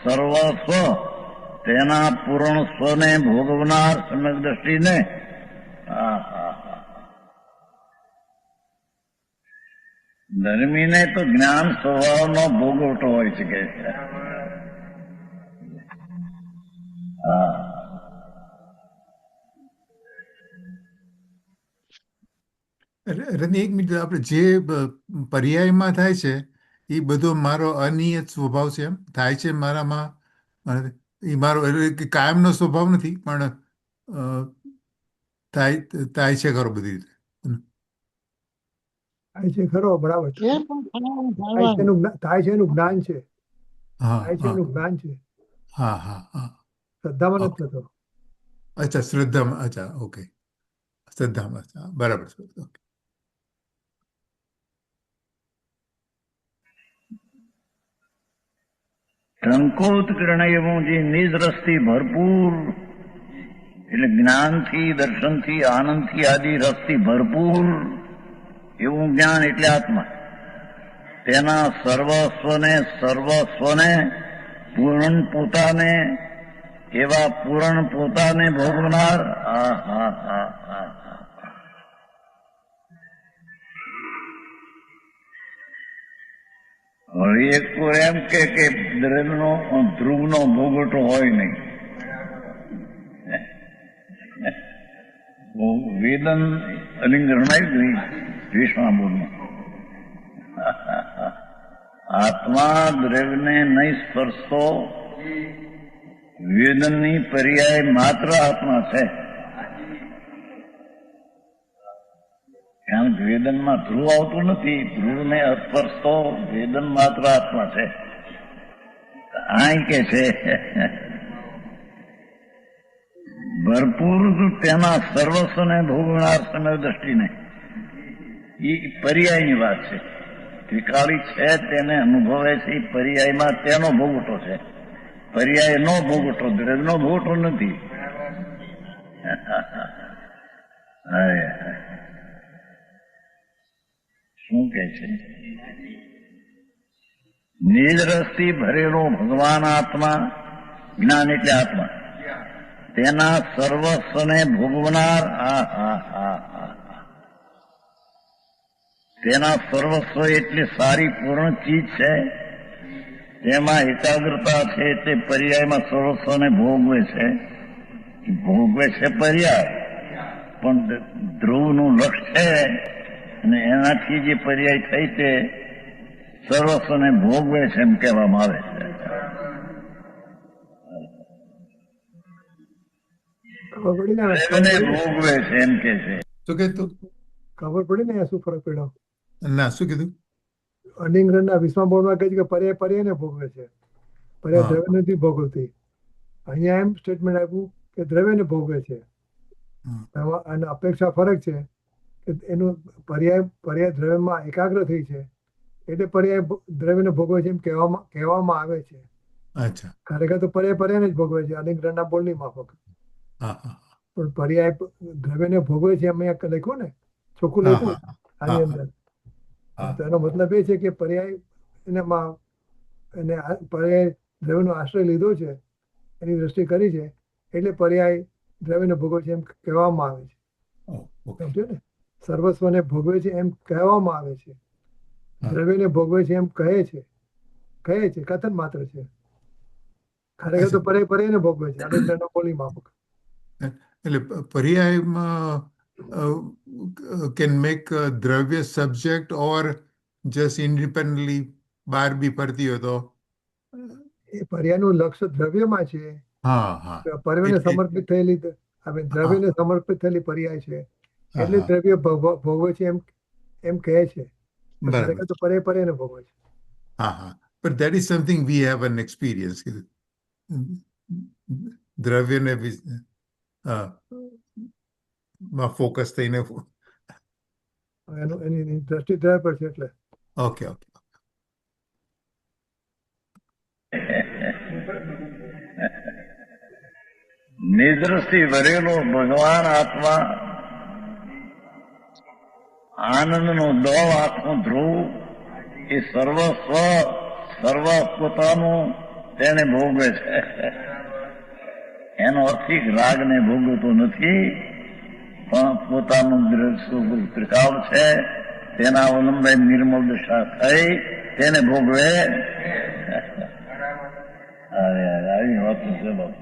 સર્વસ્વ તેના પૂર્ણ સ્વને ભોગવનાર સમ્યક દ્રષ્ટિને. ધર્મીને તો જ્ઞાન સ્વભાવનો ભોગવટો હોય છે કે રજની એક મિનિટ, આપણે જે પર્યાયમાં થાય છે એ બધો મારો અનિયત સ્વભાવ છે, એમ થાય છે મારામાં. એ મારો કાયમનો સ્વભાવ નથી, પણ થાય છે ખરો બધી રીતે. થાય છે ખરો, બરાબર છે. થાય છે એનું જ્ઞાન છે. થાય છે એનું જ્ઞાન છે. હા હા હા. શ્રદ્ધામાં નથી થતો. અચ્છા, શ્રદ્ધામાં. અચ્છા, ઓકે. શ્રદ્ધામાં, બરાબર છે. ઓકે. ટંકોત્કીર્ણ એવું જે નિજ રસથી ભરપૂર એટલે જ્ઞાનથી, દર્શનથી, આનંદથી આદિ રસથી ભરપૂર એવું જ્ઞાન એટલે આત્મા. તેના સર્વસ્વને પૂર્ણ પોતાને એવા પૂર્ણ પોતાને ભોગવનાર. હવે એક તો એમ કે ધ્રુવનો ભોગવટો હોય નહીં. વેદન અલિંગરણાયું ભીષ્માબોધમાં આત્મા દ્રવ્યને નહીં સ્પર્શતો, વેદનની પર્યાય માત્ર આત્મા છે. કારણ કે વેદનમાં ધ્રુવ આવતું નથી, ધ્રુવને અસ્પર્શતો વેદન માત્ર આત્મા છે. આ કે છે ભરપૂર તેના સર્વસ્વને ભોગવનાર સમય દ્રષ્ટિને. એ પર્યાયની વાત છે. ત્રિકાળી છે તેને અનુભવે છે, એ પર્યાયમાં તેનો ભોગવટો છે. પર્યાય નો ભોગવટો, દ્રવ્યનો ભોગવટો નથી. શું કે છે? નિજ રસથી ભરેલો ભગવાન આત્મા, જ્ઞાન એટલે આત્મા, તેના સર્વસ્વને ભોગવનાર, તેના સર્વસ્વ એટલે સારી પૂર્ણ ચીજ છે, તેમાં એકાગ્રતા છે, તે પર્યાયમાં સર્વસ્વને ભોગવે છે પર્યાય, પણ ધ્રુવનું લક્ષ્ય છે અને એનાથી જે પર્યાય થઈ તે સર્વસ્વને ભોગવે છે એમ કહેવામાં આવે છે. ખબર પડી ને એને ભોગવે છે એમ કે છે. શું કીધું? ખબર પડી ને શું ફરક પડ્યો? ના, શું કીધું? અનિંગ્રહણના 20મા બોર્ડમાં કહે છે કે પર્યાય પર્યાયને ભોગવે છે, પર્યાય હા. દ્રવ્ય નથી ભોગવતી. અહીંયા એમ સ્ટેટમેન્ટ આપ્યું કે દ્રવ્યને ભોગવે છે. હમ. અને અપેક્ષા ફરક છે કે એનું પર્યાય દ્રવ્યમાં એકાગ્ર થઈ છે એટલે પર્યાય દ્રવ્યને ભોગવે છે એમ કહેવામાં આવે છે. અચ્છા. ખરેખર તો પર્યાય પર્યાયને જ ભોગવે છે અનિંગ્રહણના બોર્ડની માફક. હા હા પણ પર્યાય દ્રવ્યને ભોગવે છે એમ અહીંયા લખ્યું ને, ચોખ્ખું હા લખ્યું હા આની હા અંદર. હા. તો એનો મતલબ એ છે કે પર્યાય પર્યાય દ્રવ્યનો આશ્રય લીધો છે, એની દ્રષ્ટિ કરી છે એટલે પર્યાય દ્રવ્યને ભોગવે છે એમ કહેવામાં આવે છે. ઓકે. સમજ્યો ને? સર્વસ્વને ભોગવે છે એમ કહેવામાં આવે છે, હા. દ્રવ્યને ભોગવે છે એમ કહે છે, કથન માત્ર છે. ખરેખર તો પર્યાય પર્યાયને ભોગવે છે અનિંદ્રના બોલી માફક. એટલે પર્યાયમાં કેન મેક દ્રવ્ય સબ્જેક્ટ ઓર જસ્ટ ઇન્ડિપેન્ડન્ટલી બહાર બી ફરતી હોય તો? એ પર્યાયનું લક્ષ્ય દ્રવ્યમાં છે. હા હા પર્યાયને એટલે સમર્પિત થયેલી દ્રવ્યને સમર્પિત થયેલી પર્યાય છે એટલે દ્રવ્ય ભોગવે છે એમ કહે છે. બરાબર. ખરેખર તો પર્યાય પર્યાયને ભોગવે છે. હા હા but that is something we have an experience. દ્રવ્યને માં ફોકસ થઈને. એની દ્રષ્ટિ દ્રવ્ય પર છે એટલે. Okay okay. નિદ્રથી ભરેલો ભગવાન આત્મા, આનંદનો દળ આત્મો ધ્રુવ, એ સર્વ પોતાનું તેને ભોગવે છે. એનો અર્થિક રાગને ભોગવતો નથી, પણ પોતાનું ત્રિકાળ છે તેના અવલંબે નિર્મળ દશા થઈ તેને ભોગવે. આવી વાતો છે બાપુ.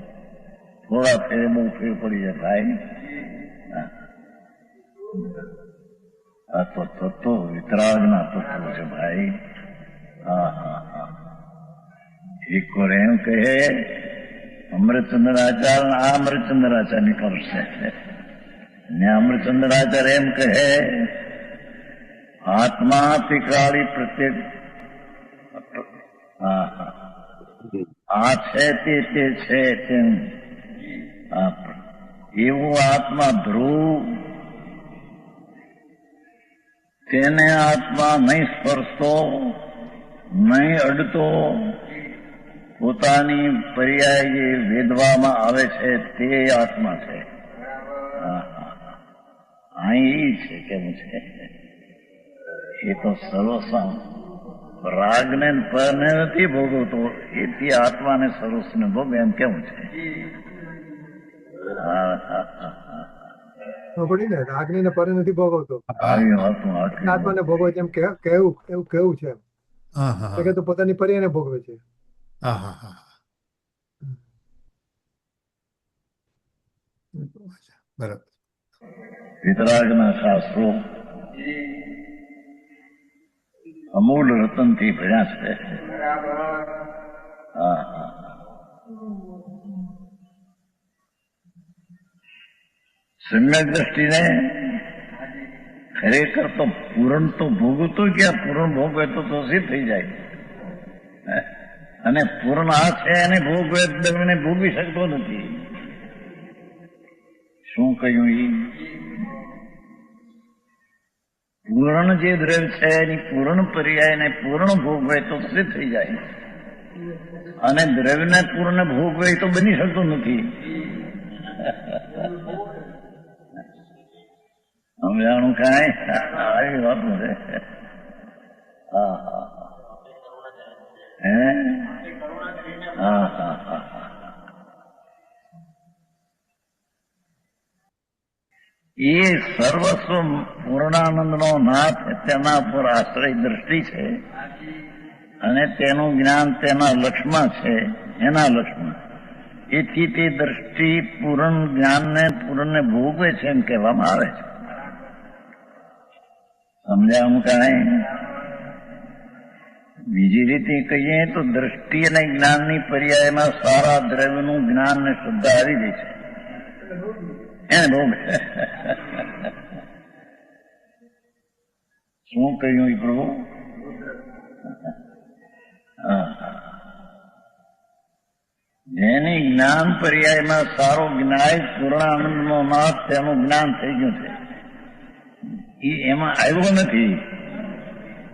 થોડા ફેરે બહુ ફેર પડી જાય ભાઈ. આ તો તત્વો વિતરાગના તત્વો છે ભાઈ. હા હા હા. એક વાર એમ કહે અમૃતચંદ્રાચાર્ય, આ અમૃતચંદ્રાચાર્ય કરશે ને અમૃતચંદ્રાચાર્ય એમ કહે આત્મા ત્રિકાળી પ્રત્યેક આ છે તે છે તેમ એવું આત્મા ધ્રુવ, તેને આત્મા નહીં સ્પર્શતો નહીં અડતો, પોતાની પર્યાય જે વેદવામાં આવે છે તે આત્મા છે. અહીં છે કેમ છે એ તો સર્વસ્વ રાગને પરને નથી ભોગવતો, એથી આત્માને સર્વસ્વને ભોગવે એમ કેવું છે? પડી ને રાગને ને પરે નથી ભોગવતો, આવી વાતો આત્માને ભોગવે છે એમ એવું કેવું છે. હા હા તો પોતાની પર્યાયને ભોગવે છે. હા હા હા. બરાબર. વિતરાગના શાસ્ત્રો અમૂલ રતનથી ભર્યા છે. હા હા. સમ્યક દ્રષ્ટિને ખરેખર તો પૂરણ તો ભોગવતો ક્યાં? પૂરણ ભોગવે તો સિદ્ધ થઈ જાય, અને પૂર્ણ આ છે એને ભોગવે એને ભોગવી શકતો નથી. શું કહ્યું? એ પૂર્ણ જે દ્રવ્ય છે એની પૂર્ણ પર્યાયને પૂર્ણ ભોગવે તો સિદ્ધ થઈ જાય, અને દ્રવ્યને પૂર્ણ ભોગવે તો બની શકતું નથી. સમજાણું કાંઈ? આવી વાતો છે. હા હા હે હા હા હા એ સર્વસ્વ પૂર્ણાનંદનો નાથ તેના પર આશ્રય દ્રષ્ટિ છે અને તેનું જ્ઞાન તેના લક્ષમાં છે, એના લક્ષમાં. એથી તે દ્રષ્ટિ પૂર્ણ જ્ઞાનને પૂર્ણને ભોગવે છે એમ કહેવામાં આવે છે. સમજાવું કાંઈ? બીજી રીતે કહીએ તો દ્રષ્ટિ અને જ્ઞાનની પર્યાયમાં સારા દ્રવ્યનું જ્ઞાન ને શ્રદ્ધા આવી જાય છે. એને ભોગ શું કહ્યું એ પ્રભુ? જેની જ્ઞાન પર્યાયમાં સારો જ્ઞાય પૂર્ણાનંદનો નાથ તેનું જ્ઞાન થઈ ગયું છે. એ એમાં આવ્યો નથી,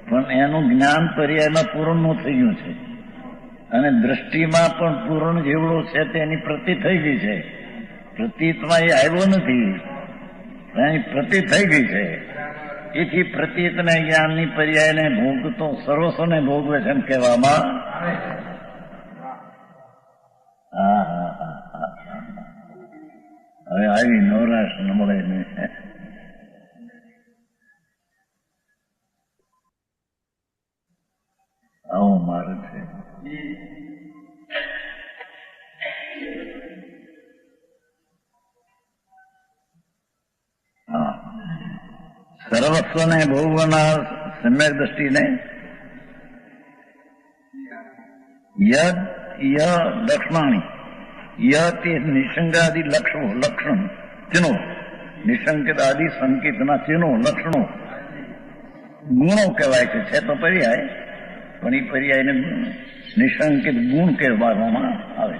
પણ એનું જ્ઞાન પર્યાયમાં પૂર્ણનું થઈ ગયું છે. અને દ્રષ્ટિમાં પણ પૂર્ણ જેવડો છે તેની પ્રતિ થઈ ગઈ છે. પ્રતીતમાં એ આવ્યો નથી, એની પ્રતિ થઈ ગઈ છે. એથી પ્રતીતને જ્ઞાનની પર્યાયને ભોગતો સર્વસ્વને ભોગવે છે એમ કહેવામાં. હા હા હા હા હવે આવી નવરાશ ન મળે ને. આવું મારે છે. સર્વસ્વને ભોગવનાર સમ્યક દ્રષ્ટિને લક્ષણાણી તે નિસંગાદિ લક્ષણ ચિહ્નો, નિસંકેત આદિ સંકેતના ચિહ્નો લક્ષણો ગુણો કહેવાય છે તો પર્યાય, પણ એ પર્યાયને નિસંકેત ગુણ કહેવામાં આવે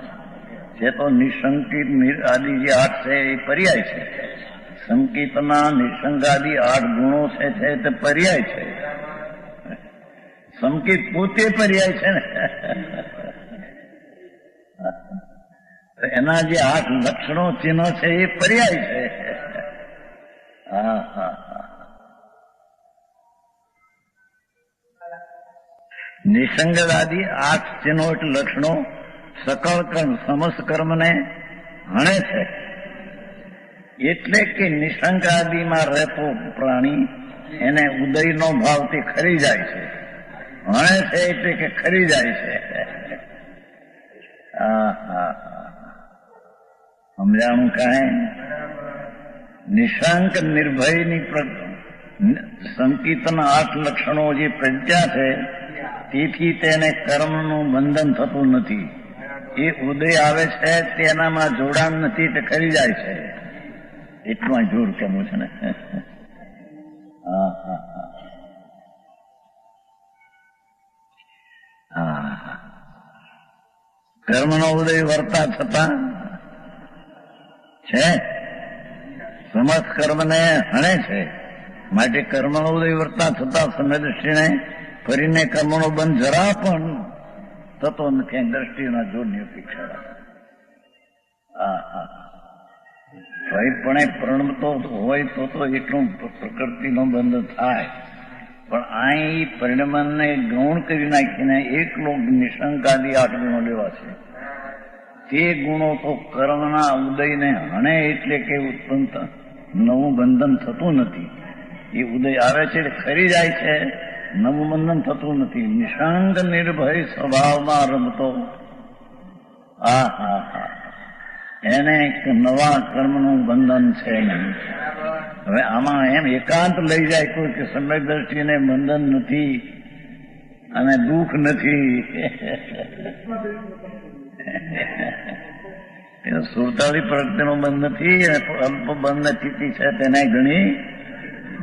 છે. તો નિસંકેત આદિ જે 8 છે એ પર્યાય છે. સંકેતના નિસંગાદિ 8 ગુણો છે તે પર્યાય છે. સંકેત પોતે પર્યાય છે ને. એના જે 8 લક્ષણો ચિહ્નો છે એ પર્યાય છે. હા હા હા નિસંગાદિ 8 ચિહ્નો એટલે લક્ષણો સકળ કર્મ સમસ્ત કર્મને હણે છે. એટલે કે નિસંગાદિમાં રહેતો પ્રાણી એને ઉદયનો ભાવથી ખરી જાય છે. હણે છે એટલે કે ખરી જાય છે. સમજાણું કાંઈ? નિશંક નિર્ભયની સંકિતના 8 લક્ષણો જે પ્રજ્ઞા છે તેથી તેને કર્મનું બંધન થતું નથી. એ ઉદય આવે છે તેનામાં જોડાણ નથી, તે ખરી જાય છે. એટલું જોર કેવું છે ને. હા હા હા કર્મનો ઉદય વર્તા છતાં છે, સમસ્ત કર્મને હણે છે. માટે કર્મનો ઉદય વર્તા છતાં સમય દ્રષ્ટિને ફરીને કર્મનો બંધ જરા પણ થતો નથી. દ્રષ્ટિના જોડની અપેક્ષા. હા હા પણ પ્રણમતો હોય તો એટલું પ્રકૃતિનો બંધ થાય. પણ અહીં પરિણમને ગૌણ કરી નાખીને એકલો નિશંકાદિ 8 ગુણો લેવા છે. તે ગુણો તો કર્મના ઉદયને હણે એટલે કે ઉત્પન્ન નવું બંધન થતું નથી. એ ઉદય આવે છે એટલે ખરી જાય છે, નવું બંધન થતું નથી. નિશંક નિર્ભય સ્વભાવમાં રમતો હા હા હા એને નવા કર્મનું બંધન છે નહીં. હવે આમાં એમ એકાંત લઈ જાય કોઈ કે સમ્યક દ્રષ્ટિને બંધન નથી અને દુઃખ નથી. સુરતાળી પ્રગતિનો બંધ નથી અને અલ્પ બંધ સ્થિતિ છે તેને ઘણી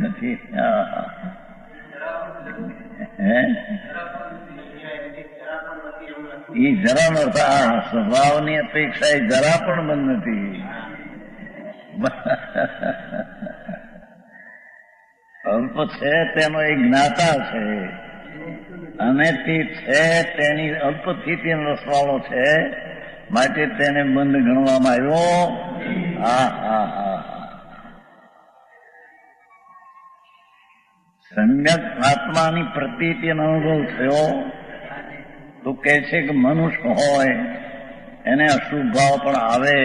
નથી. એ જરા નતા સ્વભાવની અપેક્ષા એ જરા પણ બંધ નથી. અલ્પ છે તેનો એક જ્ઞાતા છે અને તે છે તેની અલ્પ સ્થિતિનો રસવાળો છે, માટે તેને બંધ ગણવામાં આવ્યો. હા હા હા સમ્યક આત્માની પ્રતીતિનો અનુભવ થયો તો કહે છે કે મનુષ્ય હોય એને અશુભ ભાવ પણ આવે,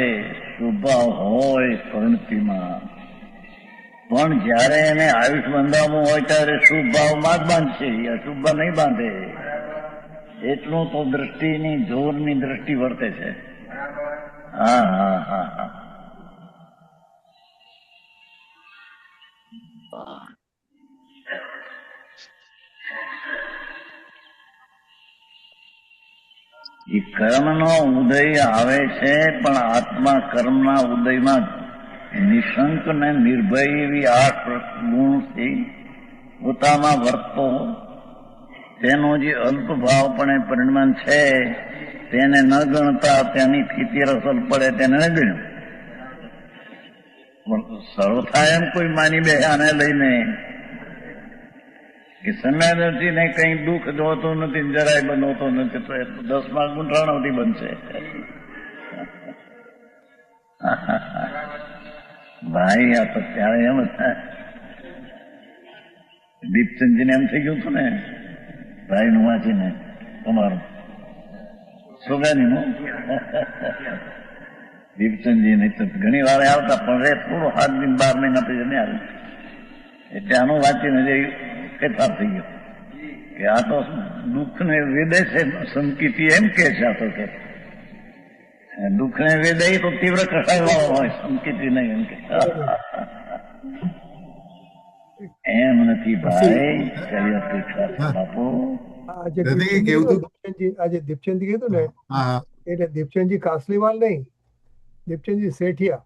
શુભ ભાવ હોય પ્રવૃત્તિમાં, પણ જયારે એને આયુષ બંધાવવું હોય ત્યારે શુભ ભાવમાં જ બાંધશે, અશુભ નહીં બાંધે. એટલું તો દ્રષ્ટિની જોરની દ્રષ્ટિ વર્તે છે. હા હા હા હા. એ કર્મનો ઉદય આવે છે, પણ આત્મા કર્મના ઉદયમાં નિશંક ને નિર્ભય એવી 8 ગુણથી પોતામાં વર્તો તેનો જે અલ્પભાવપણે પરિણામ છે તેને ન ગણતા તેની ફીતી અસર પડે તેને ન ગણ્યું. પણ સર્વથા એમ કોઈ માની બે આને લઈને કે સંવેદનથી ને કઈ દુઃખ જોતું નથી, જરાય બનતો નથી, તો એ 10માં ગુંઠાણોથી બનશે. ભાઈ આ તો ત્યારે એમ થાય. દીપચંદજીને એમ થઈ ગયું હતું ને ભાઈ નું વાંચીને, તમારું સુગાનીનું દીપચંદજી નહીં તો ઘણી વાર આવતા, પણ એ થોડું 7 દિન 12 મહિના પછી નહીં આવ્યું. એટલે આનું વાંચીને જે ફેરફાર થઈ ગયો કે આ તો દુઃખને વેદે છે. સંકિતી એમ કે છે આ તો કે દુઃખને વેદે તો તીવ્ર કસાય વાળો હોય, સંકિતી નહીં એમ કે. એમ નથી ભાઈ, બાપુ. આજે દીપચંદજી કીધું ને, એટલે દીપચંદજી કાસલીવાલ નહીં, દીપચંદજી શેઠિયા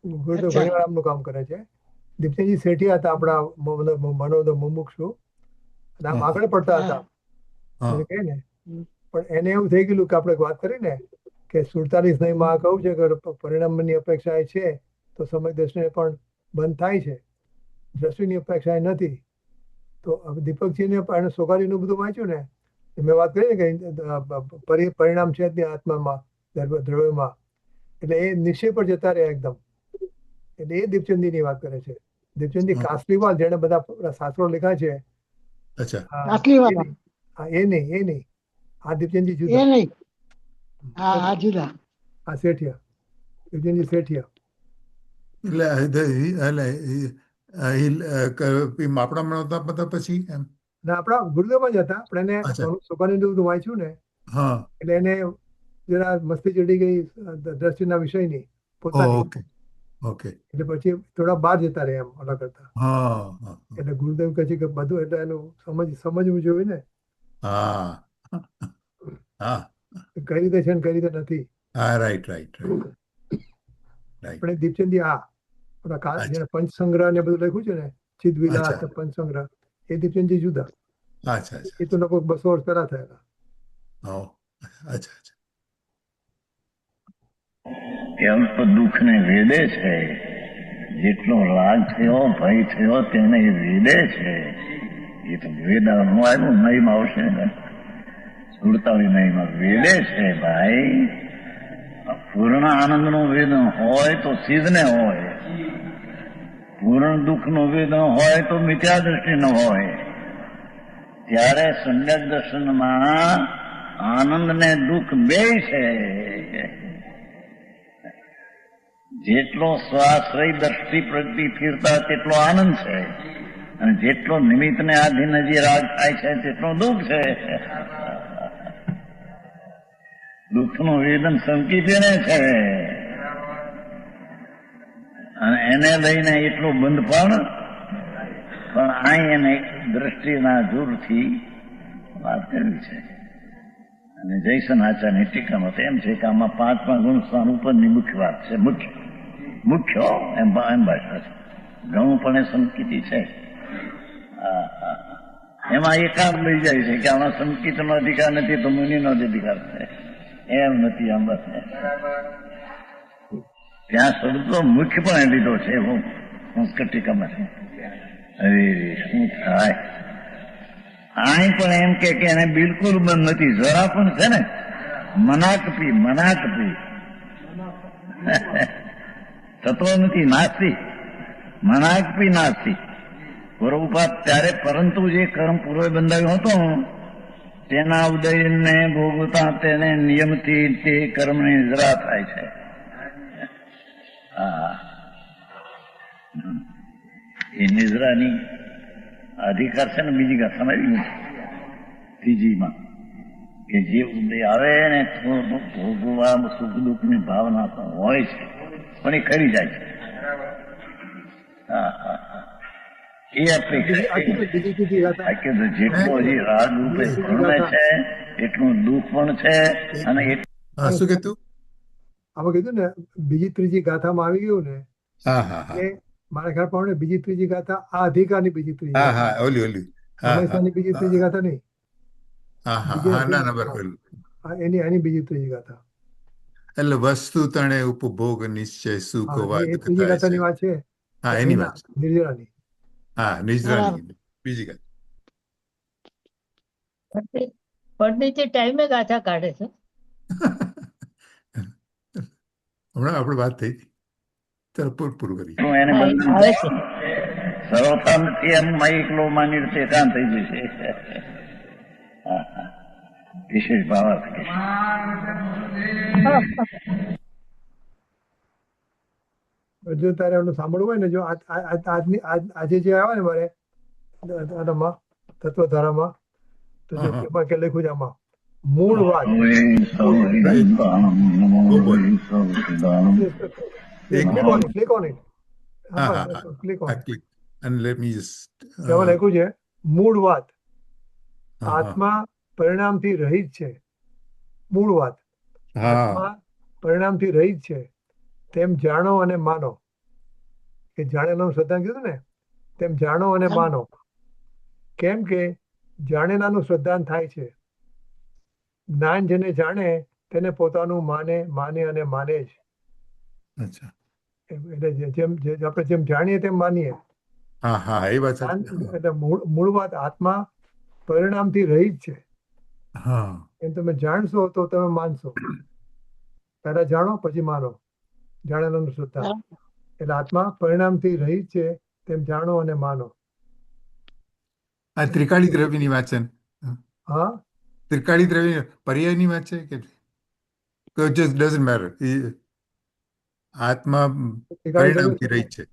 ગુરુદેવ ઘણી વાર આમનું કામ કરે છે. દીપચંદજી શેઠિયા હતા આપણા મનોદ મુમુક્ષુ, આમ આગળ પડતા હતા કે ને. પણ એને એવું થઈ ગયેલું કે આપણે વાત કરી ને કે 47 નહીંમાં કહું છે કે પરિણામની અપેક્ષા છે તો સમય દ્રષ્ટિને પણ બંધ થાય છે, દ્રષ્ટિની અપેક્ષા નથી. તો દીપકજીને એને સોગારીનું બધું વાંચ્યું ને, મેં વાત કરી ને કે પરિણામ છે જ આત્મામાં, દ્રવ્યમાં, એટલે એ નિશ્ચય પર જતા રહ્યા એકદમ. એટલે એ દીપચંદીની વાત કરે છે. દીપચંદી કાસલીવાલ જેને બધા શાસ્ત્રો લખ્યા છે, એ નહીં, આ દીપચંદી જુદા, આ શેઠિયા, દીપચંદી શેઠિયા. આપણા નહોતા બધા પછી એમ ના, આપણા ગુરુદેવમાં જ હતા, પણ એને સોપાની વાંચ્યું ને એટલે એને જરા મસ્તી ચડી ગઈ દ્રષ્ટિના વિષયની પોતાની. ઓકે. એટલે પછી થોડા બહાર જતા રહ્યા એમ ઓલા કરતા. એટલે ગુરુદેવ કહે છે કે બધું એટલે એનું સમજવું જોઈએ ને. કઈ રીતે છે ને કઈ રીતે નથી. રાઈટ. પણ દીપચંદી જેને પંચસંગ્રહ ને બધું લખ્યું છે ને, ચિદવિલાસ પંચસંગ્રહ, એ દીપચંદી જુદા. એ તો લગભગ 200 વર્ષ પહેલા થયેલા. અલ્પ દુઃખને વેદે છે, જેટલો રાગ થયો, ભય થયો તેને વેદે છે. એ તો વેદાનું આવ્યું, નહીમાં આવશે ને 47 નહીમાં વેદે છે ભાઈ. પૂર્ણ આનંદનું વેદન હોય તો સિદ્ધને હોય, પૂર્ણ દુઃખનું વેદન હોય તો મિથ્યા દ્રષ્ટિ ન હોય. ત્યારે સમ્યક દર્શનમાં આનંદ ને દુઃખ બેય છે. જેટલો સ્વાશ્રય દ્રષ્ટિ પ્રગતિ ફીરતા તેટલો આનંદ છે, અને જેટલો નિમિત્તને આધીન જે રાગ થાય છે તેટલો દુઃખ છે. દુઃખનું વેદન સંકીર્તને છે, અને એને લઈને એટલું બંધ પણ અહીં એને દ્રષ્ટિના જોરથી વાત કરવી છે. અને જયસન આચાર્યની ટીકામાં તો એમ છે કે આમાં 5મા ગુણસ્થાન ઉપરની મુખ્ય વાત છે. મુખ્ય એમ ભાષા છે, ઘણું પણ એ સંકિતી છે. એમાં એકાંત લઈ જાય છે કે આમાં સંકિતનો અધિકાર નથી તો મુનિનો જ અધિકાર છે. એમ નથી, આમ બસ ત્યાં શબ્દો મુખ્ય પણ લીધો છે. હું સંસ્કૃત ટીકામાં છે. અરે શું થાય, અહીં પણ એમ કે એને બિલકુલ બંધ નથી, જરા પણ છે ને મનાકપી થતો નથી, નાસ્તી, મનાકપી નાસ્તી. પૂર્વપાત ત્યારે, પરંતુ જે કર્મ પૂર્વે બંધાયો હતો તેના ઉદયને ભોગવતા તેને નિયમથી તે કર્મની નિદ્રા થાય છે. હા, એ નિદ્રાની અધિકાર છે ને બીજી ગાથામાં આવી નથી, ત્રીજીમાં, કે જે ઉદય આવે ને થોડું ભોગવા સુખ દુઃખની ભાવના તો હોય છે, પણ એ ખરી જાય છે. હા હા હા, એ અપેક્ષા છે. બીજી ત્રીજી ગાથા આ કે જેટલું હજી રાગ રૂપે ભણવે છે એટલું દુઃખ પણ છે, અને હા, શું કહેતું? આમાં કીધું ને બીજી ત્રીજી ગાથામાં આવી ગયું ને હા હા હા એ મારા ખ્યાલ પ્રમાણે બીજી ત્રીજી ગાથા આ અધિકારની બીજી ત્રીજી હા ગાથા, હા, ઓલી ઓલી, હા હા હંમેશાની બીજી ત્રીજી ગાથા નહીં, હા હા બીજા હા, ના ના, બરાબર. એની બીજી ત્રીજી ગાથા. એટલે વસ્તુ તણે ઉપભોગ નિશ્ચય સુખ હા, વાદ એ ત્રીજી થાય છે. ગાથાની વાત છે, હા, પણ એની એના વાત છે. નિર્જરાની. હા, નિજરાની બીજી વાત. પંડિતજી ટાઈમે ગાથા કાઢે છે. હમણાં આપણે વાત થઈ હતી, ચાલો પૂરું કરીએ. એને હા, બંધન આવે છે. સરળતા નથી, એમ એકલો માની રીતે કામ થઈ જશે. હા હા, વિશેષ ભાવાર્થ કે જો તારે એનું સાંભળવું હોય ને, જો આજે જે આવ્યા ને મારે આનામાં તત્વધારામાં, તો જો હા હા, એમાં કે લખ્યું છે આમાં મૂળ વાત. એક click on it, click on it. હા હા હા ક્લિક ઓન હા, ઇટ. ક્લિક અને લેટ મી જસ્ટ એમાં લખ્યું છે મૂળ વાત હા હા આત્મા પરિણામથી રહિત છે. મૂળ વાત હા આત્મા પરિણામથી રહિત છે તેમ જાણો અને માનો. કે જાણેલાનું શ્રદ્ધાન કીધું ને, તેમ જાણો અને માનો. કેમ કે જાણેલાનું શ્રદ્ધાન થાય છે. જ્ઞાન જેને જાણે તેને પોતાનું માને અને માને જ. અચ્છા, એટલે આપણે જેમ જાણીએ તેમ માનીએ. હા હા, એ વાત જ્ઞાન સાચી. એટલે મૂળ વાત આત્મા પરિણામથી રહિત છે. હા એમ તમે જાણશો તો તમે માનશો. પહેલા જાણો પછી માનો. જાણેલાનું શ્રદ્ધા. એટલે આત્મા પરિણામથી રહિત છે તેમ જાણો અને માનો. આ ત્રિકાળી દ્રવ્યની વાત છે ને? હા, ત્રિકાળી દ્રવ્ય પર્યાયની વાત છે કે જસ્ટ ડઝન્ટ મેટર, આત્મા ત્રિકાળી દ્રવ્ય પરિણામથી છું રહી ને, છે.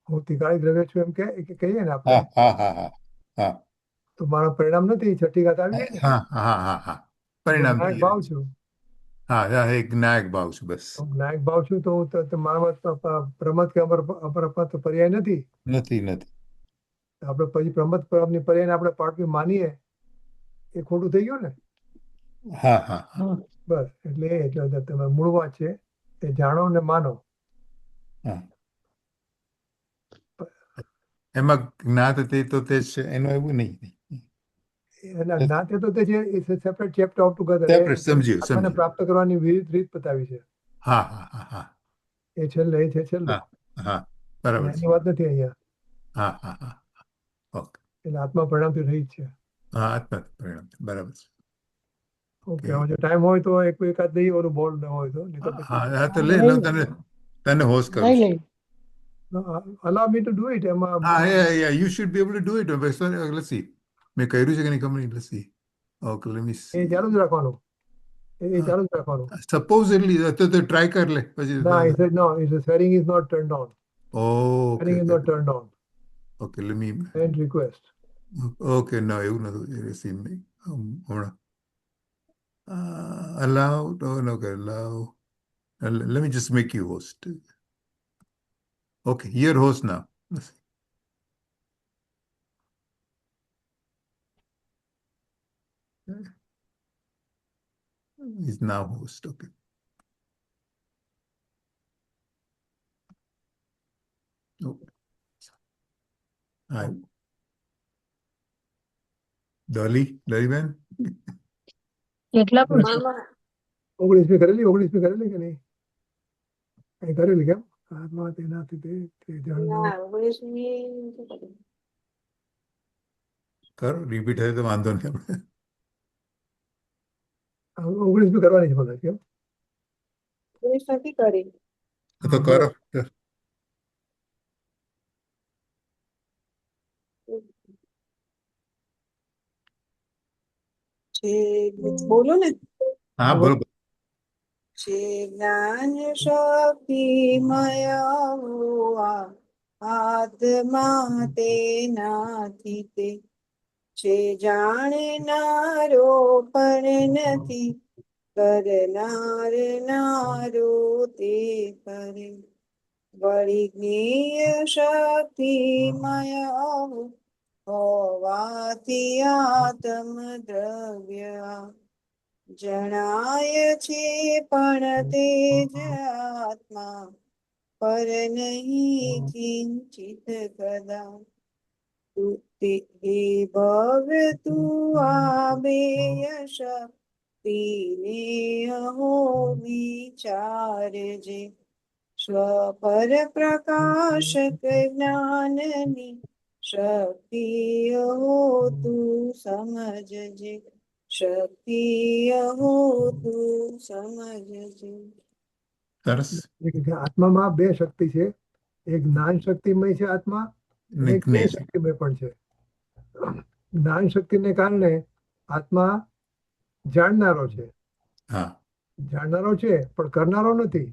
હું ત્રિકાળી દ્રવ્ય છું એમ કહીએ ને હા આપણે, હા હા હા હા તો મારો પરિણામ નથી, છઠ્ઠી ગાથા આવી ગઈ ને. હા હા હા હા, હું પરિણામથી જ્ઞાયક રહી ભાવ છે. છું. હા હા, એક નાયક ભાવ છું, બસ. હું જ્ઞાયક ભાવ છું તો હું તો મારામાં પ્રમદ કે અપરમત તો પર્યાય નથી. નથી નથી. આપણે પછી પ્રમદ ની પર્યાયને આપણે પાટવી માનીએ એ ખોટું થઈ ગયું ને. હા હા હા બસ એટલે તમે મૂળ વાત છે એ જાણો ને માનો. હા, એમાં જ્ઞાત તે તો તે જ છે, એનું એવું નહીં. એના જ્ઞાતે તો તે છે separate chapter of together. A separate, સમજ્યું આત્માને સમજ્યું. પ્રાપ્ત કરવાની વિવિધ રીત બતાવી છે. હા હા હા હા એ છે છેલ્લું. હા હા, બરાબર છે. એની વાત નથી અહીંયા. હા હા હા, ઓકે. એટલે આત્મા પરિણામથી રહિત છે. હા, આત્મા પરિણામ, બરાબર છે. ઓકે, હવે જો ટાઈમ હોય તો એકાદ દઈએ ઓલું બોલ ન હોય તો, નહીં તો હા પછી હા, તો લે લો, તને તને હોસ્ટ કરું લઈ છું. લઈ. allow me to do it. એમાં હા, yeah, you should be able to do it. Let's see. મેં કર્યું છે કે નહીં ખબર નહીં. Let's see. Okay, let me A see. ચાલુ જ રાખવાનું. એ ચાલુ જ રાખવાનું. Supposedly, તો ટ્રાય કર લે પછી. ના, he said no. He said sharing is not turned on. Okay Sharing is okay not turned on. Okay, let me. Send request. Okay, ના એવું નતું. હમણાં allow, no, okay, allow. Let me just make you host. Okay, you're host now. Let's see. He's now host. Okay. Oh. Hi. દલીબેન કેટલા પણ છે? 19મી કરેલી કે નહીં? કઈ કરેલી કેમ? આત્મા તેનાથી તે જાણનો. કરો, રિપીટ થાય તો વાંધો નહીં આપણે. 19મી કરવાની છે મને કેમ? તો કરો. છે બોલો ને. હા બોલો. છે જ્ઞાન શક્તિમય આત્મા તેનાથી તે છે જાણનારો પણ નથી કરનાર નારો તે કરે વળી જ્ઞેય શક્તિમય હોવાથી આત્મ દ્રવ્ય જણાય છે પણ તે જ આત્મા પર નહીં કિંચિત કદા તે ભવ્ય તું આબેય શક્તિને અહો વિચારજે સ્વપર પ્રકાશક જ્ઞાનની શક્તિ અહો તું સમજજે શક્તિ અહો તું સમજજે. સરસ. આત્મામાં બે શક્તિ છે, એક જ્ઞાન શક્તિમય છે આત્મા, અને એક જ્ઞેય નહીં. શક્તિમય પણ છે. જ્ઞાન શક્તિને કારણે આત્મા જાણનારો છે, હા જાણનારો છે પણ કરનારો નથી.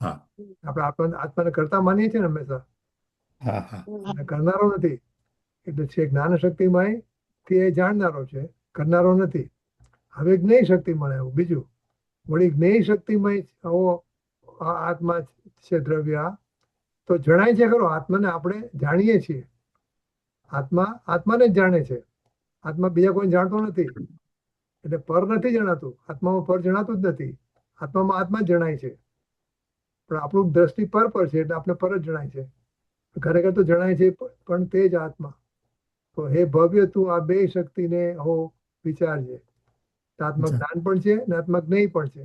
હા આપણે આત્માને કરતા માનીએ છીએ ને હંમેશા, હા હા અને કરનારો નથી. એટલે છે જ્ઞાન શક્તિમય તે જાણનારો છે, કરનારો નથી. હવે જ્ઞેય શક્તિમય આવ્યું બીજું. વળી જ્ઞેય શક્તિમય આવો આત્મા છે દ્રવ્ય, તો જણાય છે ખરો. આત્માને આપણે જાણીએ છીએ, આત્માને જ જાણે છે. આત્મા બીજા કોઈ જાણતો નથી. એટલે પર નથી જણાતું, આત્મામાં પર જણાતું જ નથી. આત્મામાં આત્મા જ જણાય છે, પણ આપણું દ્રષ્ટિ પર છે એટલે આપણે પર જ જણાય છે. ખરેખર તો જણાય છે પણ તે જ આત્મા. તો હે ભવ્ય તું આ બે શક્તિને હો વિચારજે. આત્મા જ્ઞાન પણ છે ને આત્મા જ્ઞેય પણ છે.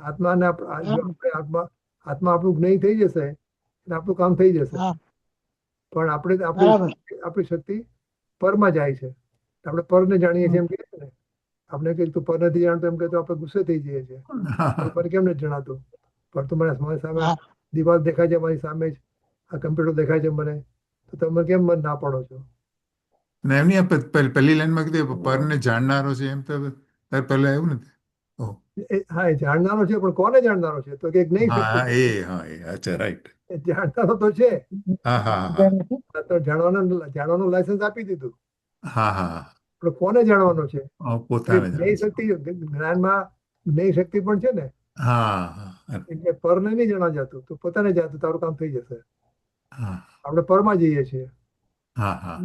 આત્માને આત્મા આપણું જ્ઞેય થઈ જશે એટલે આપણું કામ થઈ જશે. પણ આપણી શક્તિ પરમાં જાય છે. આપણે પરને જાણીએ છીએ એમ કે ને, આપણે કઈ તું પર નથી જાણતો એમ કે તો આપણે ગુસ્સે થઈ જઈએ છીએ. પર કેમ નથી જણાતું? પર તો મારી સામે દિવાલ દેખાય છે, મારી સામે જ આ કમ્પ્યુટર દેખાય છે મને, તો તમે કેમ મન ના પડો છો? ને એમની પહેલી લાઈનમાં કીધું પરને જાણનારો છે, એમ તો પહેલા એવું નથી. હા, એ જાણનારો છે, પણ કોને જાણનારો છે? તો કે નહીં હા શક્તિ. અચ્છા રાઈટ. જાણનારો તો છે, હા હા હા તો જાણવાનું લાયસન્સ આપી દીધું, હા હા પણ કોને જાણવાનો છે? પોતાને જ્ઞેય શક્તિ, જ્ઞાનમાં જ્ઞેય શક્તિ પણ છે ને, હા એટલે પરને નહીં જણા જતું, તો પોતાને જાતું તારું કામ થઈ જશે. હા આપણે પરમાં જઈએ છીએ, હા હા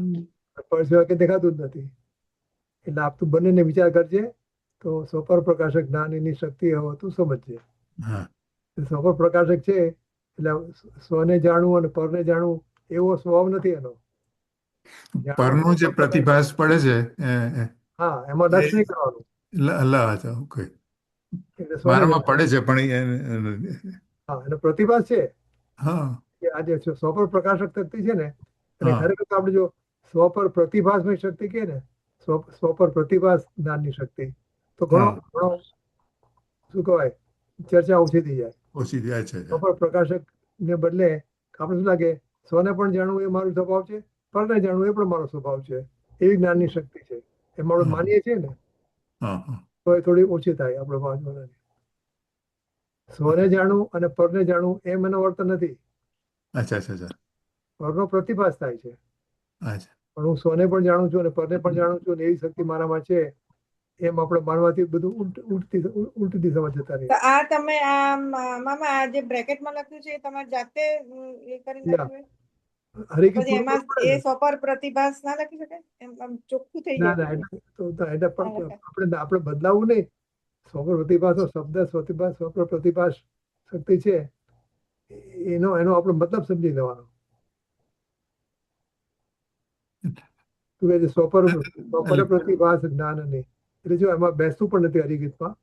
પર સિવાય કે દેખાતું જ નથી. એટલે આપ તું બંનેને વિચાર કરજે, તો સ્વપર પ્રકાશક જ્ઞાનની શક્તિ હવે તું સમજજે. હા સ્વપર પ્રકાશક છે એટલે સ્વને જાણવું અને પરને જાણવું એવો સ્વભાવ નથી એનો. પરનો જે પ્રતિભાસ પડે છે હા, એમાં ડસ નહીં કરવાનું. ઓકે. એટલે સ્વને મારામાં પડે છે પણ હા, એનો પ્રતિભાસ છે હા કે આ જે સ્વપર પ્રકાશક શક્તિ છે ને, અને હા ખરેખર આપણે જો સ્વપર પ્રતિભાસની શક્તિ કે ને, સ્વપર પ્રતિભાસ જ્ઞાનની શક્તિ, તો ઘણો ઘણો શું કહેવાય, ચર્ચા ઓછી થઈ જાય. ઓછી જાય છે. સ્વપર પ્રકાશક ને બદલે આપણે શું લાગે, સ્વને પણ જાણવું એ મારો સ્વભાવ છે, પરને જાણવું એ પણ મારો સ્વભાવ છે, એવી જ્ઞાનની શક્તિ છે. એમાં આપણે માનીએ છીએ ને, તો એ થોડી ઓછી થાય આપણે વાંચવાની. સ્વને જાણવું અને પરને જાણવું એમ એનો અર્થ નથી. અચ્છા પરનો પ્રતિભાસ થાય છે, અચ્છા. પણ હું સ્વને પણ જાણું છું અને પરને પણ જાણું છું, એવી શક્તિ મારામાં છે, એમ આપણે માનવાથી બધું ઉલટી દિશામાં જતા રહે. આ તમે મામા આ જે બ્રેકેટમાં લખ્યું છે એ તમારે જાતે એ કરી નાખ્યું? પછી એમાં એ સ્વપર પ્રતિભાસ ના લખી શકાય? એમ ચોખ્ખું થઈ જાય. આપણે બદલાવું નહીં. સ્વપર પ્રતિભાસ શબ્દ સ્વપર પ્રતિભાસ શક્તિ છે, એનો આપણે મતલબ સમજી લેવાનો. સ્વપર પ્રતિભાસ જ્ઞાન નહીં, એટલે જો એમાં બેસતું પણ નથી હરિગીતમાં.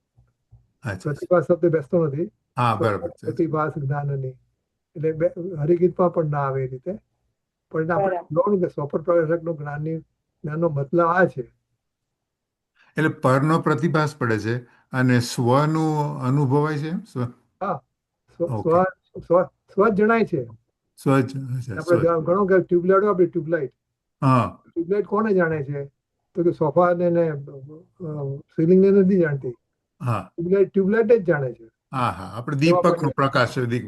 પ્રતિભાસ શબ્દ બેસતો નથી. પ્રતિભાસ જ્ઞાન નહીં એટલે હરિગીતમાં પણ ના આવે એ રીતે. પણ આપણે જોવાનું કે સ્વપર પ્રકાશકનો જ્ઞાનનો મતલબ આ છે. એટલે પરનો પ્રતિભાસ પડે છે અને સ્વનું અનુભવાય છે. હા, સ્વ જણાય છે. આપણે ઘણો કે ટ્યુબલાઇટ આપણી ટ્યુબલાઇટ કોને જાણે છે? તો કે સોફા ને સીલિંગ ને નથી જાણતી, હા ટ્યુબલાઇટ જ જાણે છે. હા હા આપણે એવા દીપકનો બંને. પ્રકાશ છે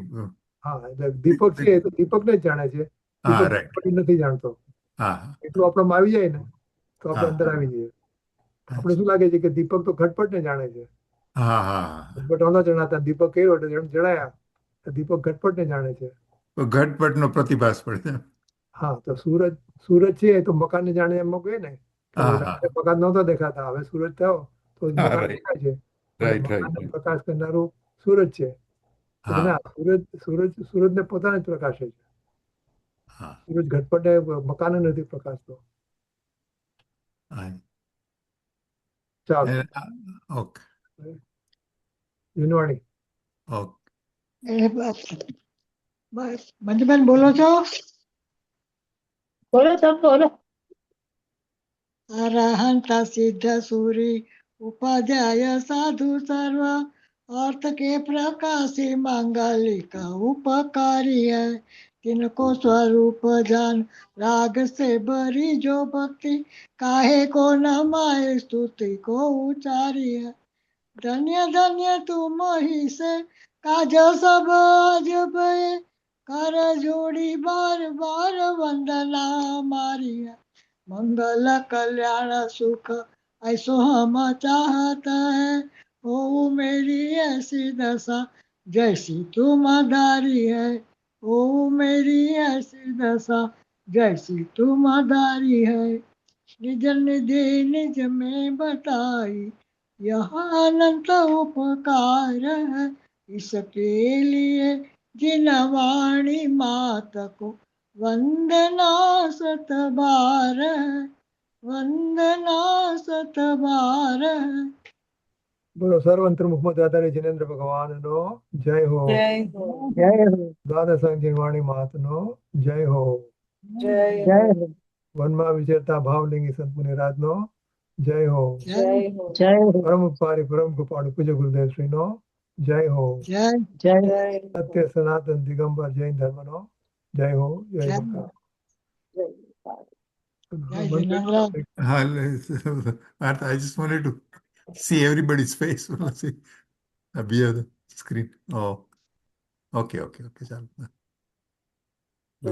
હા, એટલે દીપક છે એ તો દીપકને જ જાણે છે, હા દીપક રાઈટ ઘટપટી નથી જાણતો. હા એટલું આપણામાં આવી જાય ને તો આપણે હા અંદર આવી જઈએ. આપણે અચ્છા. શું લાગે છે કે દીપક તો ઘટપટને જાણે છે, હા હા ઘટપટ ન જણાતા દીપક કર્યો એટલે જણાયા તો દીપક ઘટપટને જાણે છે. તો ઘટપટનો પ્રતિભાસ પડે. હા, તો સૂરજ છે એ તો મકાનને જાણે એમ કહે ને કે હા ભાઈ હા રાત્રે મકાન નહોતા દેખાતા, હવે સૂરજ થયો તો હા મકાન રાઈટ દેખાય છે, અને રાઈટ મકાનને રાઈટ પ્રકાશ કરનારું સૂરજ છે. તો કે ના, હા સૂરજને પોતાને જ પ્રકાશે છે. હા સૂરજ ઘટપટને મકાન નથી પ્રકાશતો. હા ચાલો, ઓકે યુનવાણી. ઓકે મંજુબેન બોલો છો? બોલો તમે બોલો. અરહંત સિદ્ધ સુરી ઉપાધ્યાય साधु सर्व अर्थ के प्रकाशी मांगलिक उपकारी है तिनको स्वरूप जान राग से भरी जो भक्ति काहे को नमाय स्तुति को उचारी है धन्य धन्य तुम ही से काज सब आज भय कर जोड़ी बार बार वंदना मारी है मंगल कल्याण सुख ऐसो हम चाहता है ओ मेरी ऐसी दशा जैसी तुम धारी है ओ मेरी ऐसी दशा जैसी तुम धारी है निज निधि निज में बताई यह अनंत उपकार है इसके लिए जिन वाणी मात को वंदना सत बार वंदना सत बार બોલો સર્વંત્ર મુહમ્મદ આધારે જિનેન્દ્ર ભગવાનનો જય હો. જય હો. જય હો. દ્વાદશાંગ જીવવાણી મહાત્મનો જય હો. જય જય હો. હો. વનમાં વિચરતા ભાવલિંગી સંત મુનિરાજનો જય હો. જય હો. જય હો. પરમ ઉપકારી પરમ કૃપાળુ પૂજ્ય ગુરુદેવ શ્રીનો જય હો. जय જય હો. જય હો. સત્ય સનાતન દિગંબર જૈન ધર્મનો જય હો. જય जय ભગવાન. जय Jinendra I just wanted to see everybody's face. See, appear the screen. Oh, okay, okay, okay.